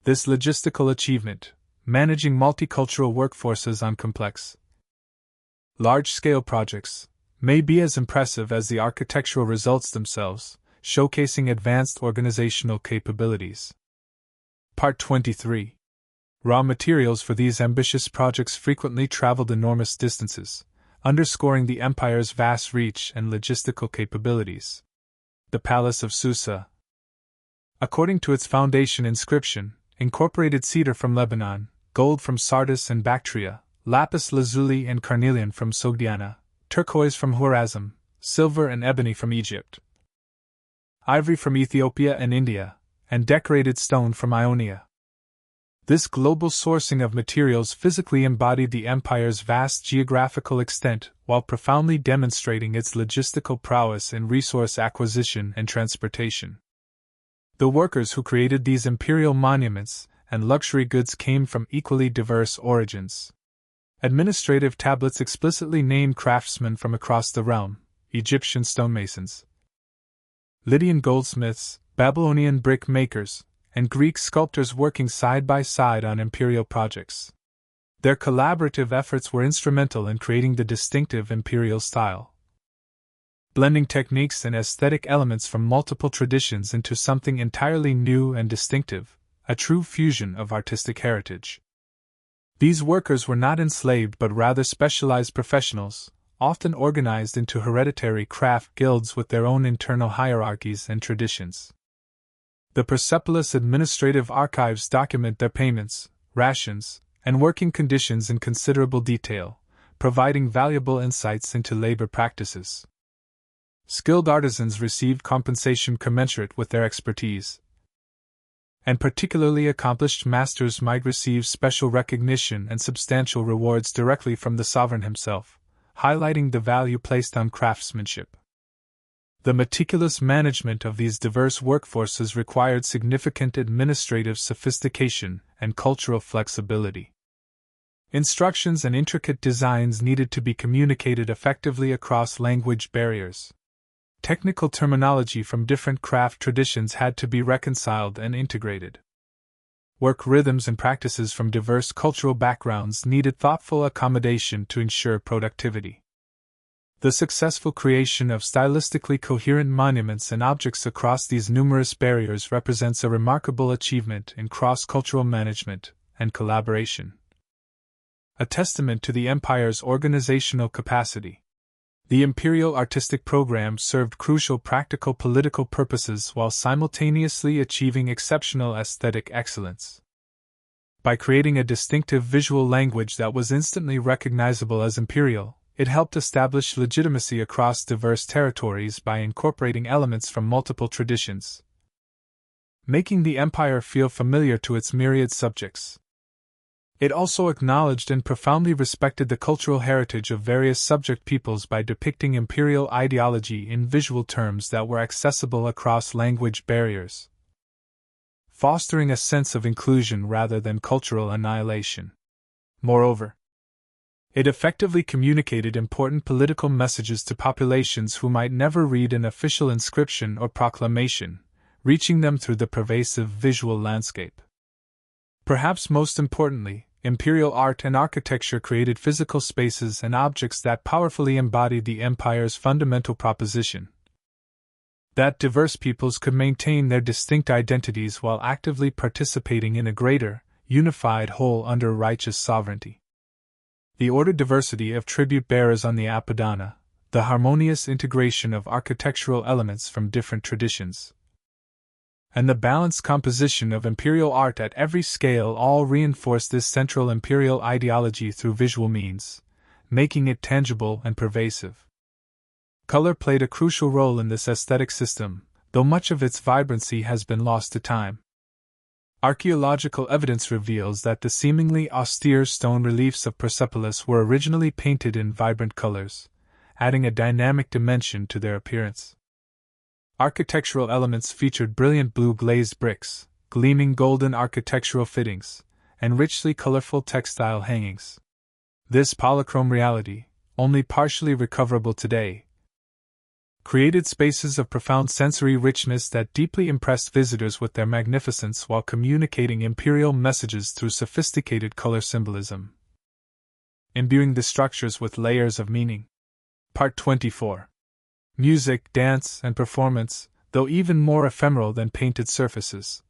This logistical achievement, managing multicultural workforces on complex, large-scale projects, may be as impressive as the architectural results themselves, showcasing advanced organizational capabilities. Part 23. Raw materials for these ambitious projects frequently traveled enormous distances, underscoring the empire's vast reach and logistical capabilities. The Palace of Susa, according to its foundation inscription, incorporated cedar from Lebanon, gold from Sardis and Bactria, lapis lazuli and carnelian from Sogdiana, turquoise from Khwarazm, silver and ebony from Egypt, ivory from Ethiopia and India, and decorated stone from Ionia. This global sourcing of materials physically embodied the empire's vast geographical extent while profoundly demonstrating its logistical prowess in resource acquisition and transportation. The workers who created these imperial monuments and luxury goods came from equally diverse origins. Administrative tablets explicitly named craftsmen from across the realm: Egyptian stonemasons, Lydian goldsmiths, Babylonian brick makers, and Greek sculptors working side by side on imperial projects. Their collaborative efforts were instrumental in creating the distinctive imperial style, blending techniques and aesthetic elements from multiple traditions into something entirely new and distinctive, a true fusion of artistic heritage. These workers were not enslaved but rather specialized professionals, often organized into hereditary craft guilds with their own internal hierarchies and traditions. The Persepolis administrative archives document their payments, rations, and working conditions in considerable detail, providing valuable insights into labor practices. Skilled artisans received compensation commensurate with their expertise, and particularly accomplished masters might receive special recognition and substantial rewards directly from the sovereign himself, highlighting the value placed on craftsmanship. The meticulous management of these diverse workforces required significant administrative sophistication and cultural flexibility. Instructions and intricate designs needed to be communicated effectively across language barriers. Technical terminology from different craft traditions had to be reconciled and integrated. Work rhythms and practices from diverse cultural backgrounds needed thoughtful accommodation to ensure productivity. The successful creation of stylistically coherent monuments and objects across these numerous barriers represents a remarkable achievement in cross-cultural management and collaboration, a testament to the empire's organizational capacity. The imperial artistic program served crucial practical political purposes while simultaneously achieving exceptional aesthetic excellence. By creating a distinctive visual language that was instantly recognizable as imperial, it helped establish legitimacy across diverse territories by incorporating elements from multiple traditions, making the empire feel familiar to its myriad subjects. It also acknowledged and profoundly respected the cultural heritage of various subject peoples by depicting imperial ideology in visual terms that were accessible across language barriers, fostering a sense of inclusion rather than cultural annihilation. Moreover, it effectively communicated important political messages to populations who might never read an official inscription or proclamation, reaching them through the pervasive visual landscape. Perhaps most importantly, imperial art and architecture created physical spaces and objects that powerfully embodied the empire's fundamental proposition that diverse peoples could maintain their distinct identities while actively participating in a greater, unified whole under righteous sovereignty. The ordered diversity of tribute bearers on the Apadana, the harmonious integration of architectural elements from different traditions, and the balanced composition of imperial art at every scale all reinforce this central imperial ideology through visual means, making it tangible and pervasive. Color played a crucial role in this aesthetic system, though much of its vibrancy has been lost to time. Archaeological evidence reveals that the seemingly austere stone reliefs of Persepolis were originally painted in vibrant colors, adding a dynamic dimension to their appearance. Architectural elements featured brilliant blue glazed bricks, gleaming golden architectural fittings, and richly colorful textile hangings. This polychrome reality, only partially recoverable today, created spaces of profound sensory richness that deeply impressed visitors with their magnificence while communicating imperial messages through sophisticated color symbolism, imbuing the structures with layers of meaning. Part 24. Music, dance, and performance, though even more ephemeral than painted surfaces,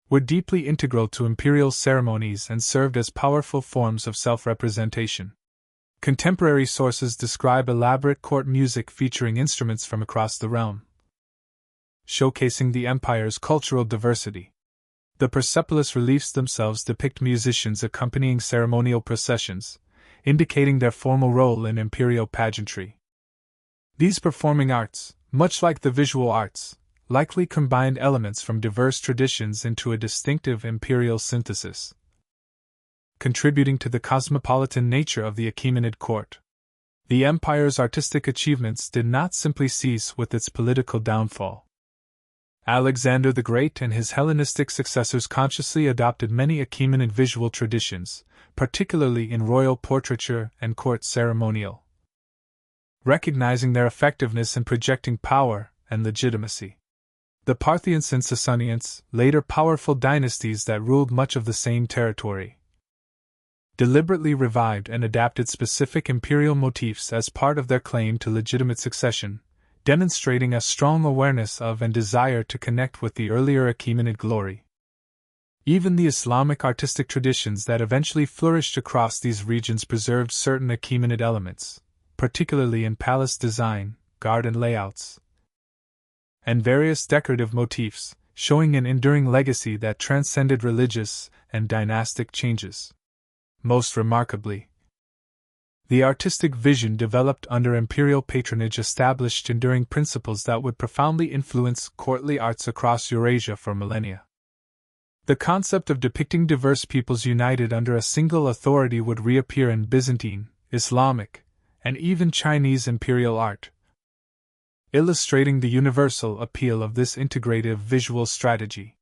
were deeply integral to imperial ceremonies and served as powerful forms of self-representation. Contemporary sources describe elaborate court music featuring instruments from across the realm, showcasing the empire's cultural diversity. The Persepolis reliefs themselves depict musicians accompanying ceremonial processions, indicating their formal role in imperial pageantry. These performing arts, much like the visual arts, likely combined elements from diverse traditions into a distinctive imperial synthesis, contributing to the cosmopolitan nature of the Achaemenid court. The empire's artistic achievements did not simply cease with its political downfall. Alexander the Great and his Hellenistic successors consciously adopted many Achaemenid visual traditions, particularly in royal portraiture and court ceremonial, recognizing their effectiveness in projecting power and legitimacy. The Parthians and Sasanians, later powerful dynasties that ruled much of the same territory, deliberately revived and adapted specific imperial motifs as part of their claim to legitimate succession, demonstrating a strong awareness of and desire to connect with the earlier Achaemenid glory. Even the Islamic artistic traditions that eventually flourished across these regions preserved certain Achaemenid elements, particularly in palace design, garden layouts, and various decorative motifs, showing an enduring legacy that transcended religious and dynastic changes. Most remarkably, the artistic vision developed under imperial patronage established enduring principles that would profoundly influence courtly arts across Eurasia for millennia. The concept of depicting diverse peoples united under a single authority would reappear in Byzantine, Islamic, and even Chinese imperial art, illustrating the universal appeal of this integrative visual strategy.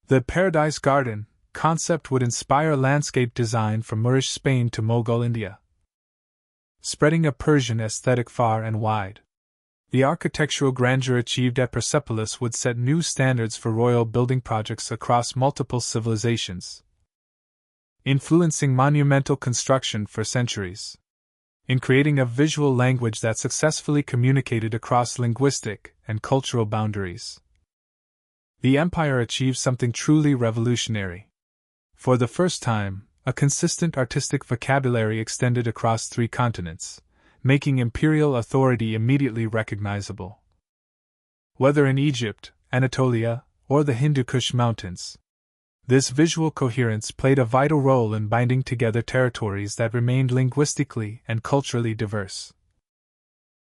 The Paradise Garden concept would inspire landscape design from Moorish Spain to Mughal India, spreading a Persian aesthetic far and wide. The architectural grandeur achieved at Persepolis would set new standards for royal building projects across multiple civilizations, influencing monumental construction for centuries. In creating a visual language that successfully communicated across linguistic and cultural boundaries, the empire achieved something truly revolutionary. For the first time, a consistent artistic vocabulary extended across 3 continents, making imperial authority immediately recognizable. Whether in Egypt, Anatolia, or the Hindu Kush Mountains, this visual coherence played a vital role in binding together territories that remained linguistically and culturally diverse,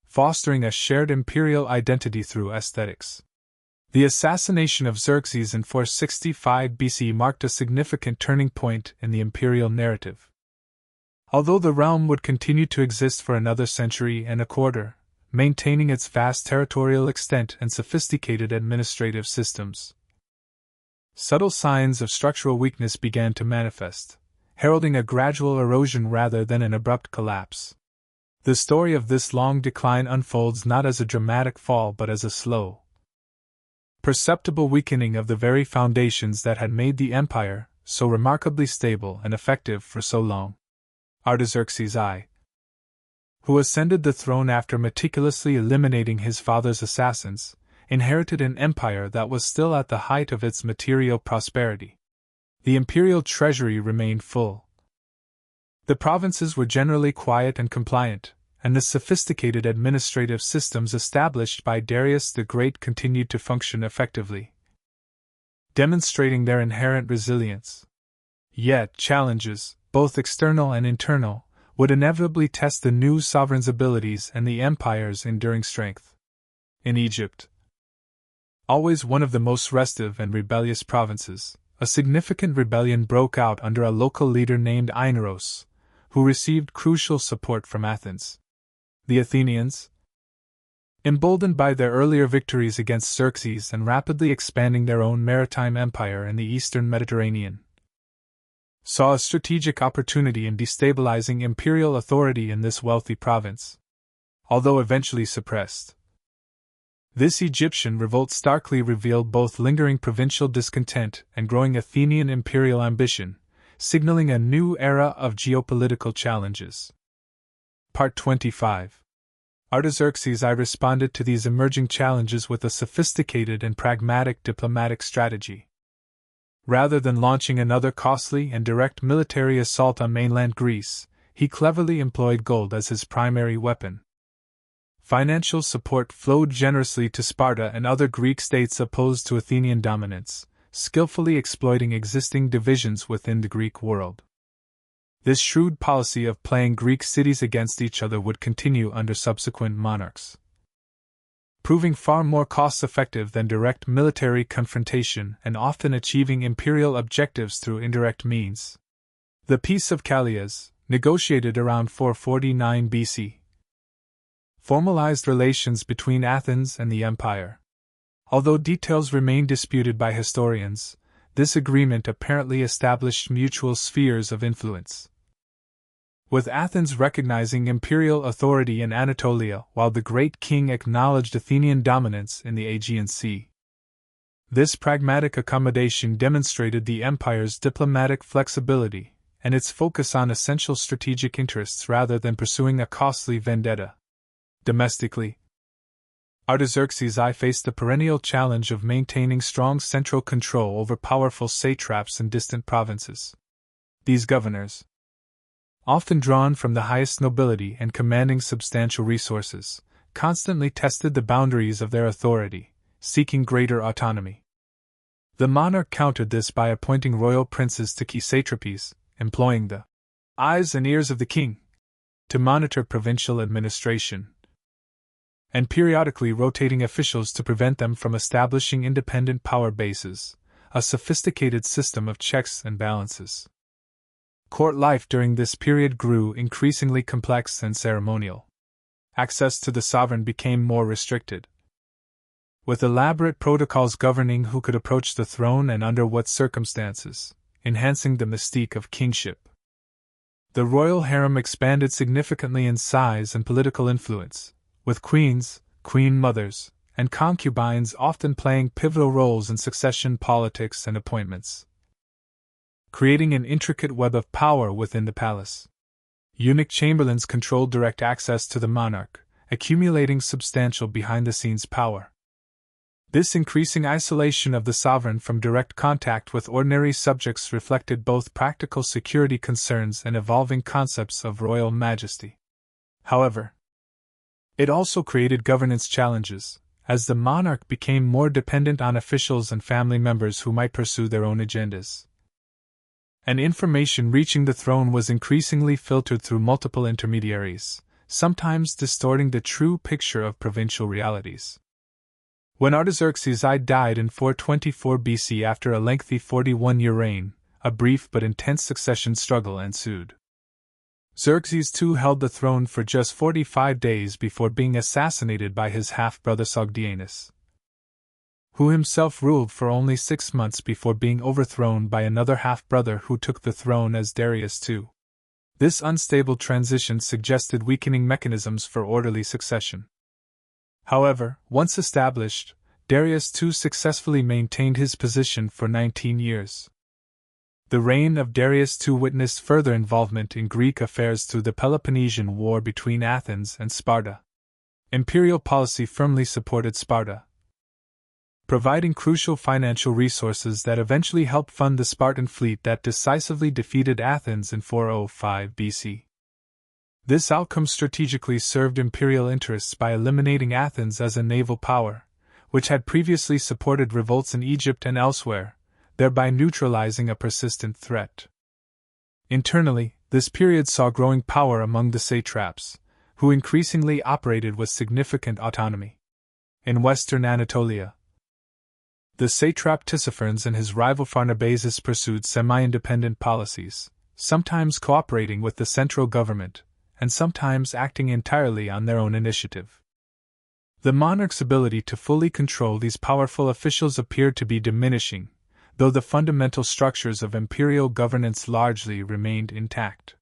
fostering a shared imperial identity through aesthetics. The assassination of Xerxes in 465 BC marked a significant turning point in the imperial narrative. Although the realm would continue to exist for another century and a quarter, maintaining its vast territorial extent and sophisticated administrative systems, subtle signs of structural weakness began to manifest, heralding a gradual erosion rather than an abrupt collapse. The story of this long decline unfolds not as a dramatic fall but as a slow, perceptible weakening of the very foundations that had made the empire so remarkably stable and effective for so long. Artaxerxes I, who ascended the throne after meticulously eliminating his father's assassins, inherited an empire that was still at the height of its material prosperity. The imperial treasury remained full. The provinces were generally quiet and compliant, and the sophisticated administrative systems established by Darius the Great continued to function effectively, demonstrating their inherent resilience. Yet challenges, both external and internal, would inevitably test the new sovereign's abilities and the empire's enduring strength. In Egypt, always one of the most restive and rebellious provinces, a significant rebellion broke out under a local leader named Aineros, who received crucial support from Athens. The Athenians, emboldened by their earlier victories against Xerxes and rapidly expanding their own maritime empire in the eastern Mediterranean, saw a strategic opportunity in destabilizing imperial authority in this wealthy province. Although eventually suppressed, this Egyptian revolt starkly revealed both lingering provincial discontent and growing Athenian imperial ambition, signaling a new era of geopolitical challenges. Part 25. Artaxerxes I responded to these emerging challenges with a sophisticated and pragmatic diplomatic strategy. Rather than launching another costly and direct military assault on mainland Greece, he cleverly employed gold as his primary weapon. Financial support flowed generously to Sparta and other Greek states opposed to Athenian dominance, skillfully exploiting existing divisions within the Greek world. This shrewd policy of playing Greek cities against each other would continue under subsequent monarchs, proving far more cost-effective than direct military confrontation and often achieving imperial objectives through indirect means. The Peace of Callias, negotiated around 449 BC, formalized relations between Athens and the empire. Although details remain disputed by historians, this agreement apparently established mutual spheres of influence, with Athens recognizing imperial authority in Anatolia while the great king acknowledged Athenian dominance in the Aegean Sea. This pragmatic accommodation demonstrated the empire's diplomatic flexibility and its focus on essential strategic interests rather than pursuing a costly vendetta. Domestically, Artaxerxes I faced the perennial challenge of maintaining strong central control over powerful satraps in distant provinces. These governors, often drawn from the highest nobility and commanding substantial resources, constantly tested the boundaries of their authority, seeking greater autonomy. The monarch countered this by appointing royal princes to key satrapies, employing the eyes and ears of the king to monitor provincial administration, and periodically rotating officials to prevent them from establishing independent power bases, a sophisticated system of checks and balances. Court life during this period grew increasingly complex and ceremonial. Access to the sovereign became more restricted, with elaborate protocols governing who could approach the throne and under what circumstances, enhancing the mystique of kingship. The royal harem expanded significantly in size and political influence, with queens, queen mothers, and concubines often playing pivotal roles in succession politics and appointments, creating an intricate web of power within the palace. Eunuch chamberlains controlled direct access to the monarch, accumulating substantial behind-the-scenes power. This increasing isolation of the sovereign from direct contact with ordinary subjects reflected both practical security concerns and evolving concepts of royal majesty. However, it also created governance challenges, as the monarch became more dependent on officials and family members who might pursue their own agendas. And information reaching the throne was increasingly filtered through multiple intermediaries, sometimes distorting the true picture of provincial realities. When Artaxerxes I died in 424 BC after a lengthy 41-year reign, a brief but intense succession struggle ensued. Xerxes II held the throne for just 45 days before being assassinated by his half-brother Sogdianus, who himself ruled for only 6 months before being overthrown by another half-brother who took the throne as Darius II. This unstable transition suggested weakening mechanisms for orderly succession. However, once established, Darius II successfully maintained his position for 19 years. The reign of Darius II witnessed further involvement in Greek affairs through the Peloponnesian War between Athens and Sparta. Imperial policy firmly supported Sparta, providing crucial financial resources that eventually helped fund the Spartan fleet that decisively defeated Athens in 405 BC. This outcome strategically served imperial interests by eliminating Athens as a naval power, which had previously supported revolts in Egypt and elsewhere, thereby neutralizing a persistent threat. Internally, this period saw growing power among the satraps, who increasingly operated with significant autonomy. In western Anatolia, the satrap Tissaphernes and his rival Pharnabazus pursued semi-independent policies, sometimes cooperating with the central government, and sometimes acting entirely on their own initiative. The monarch's ability to fully control these powerful officials appeared to be diminishing, though the fundamental structures of imperial governance largely remained intact.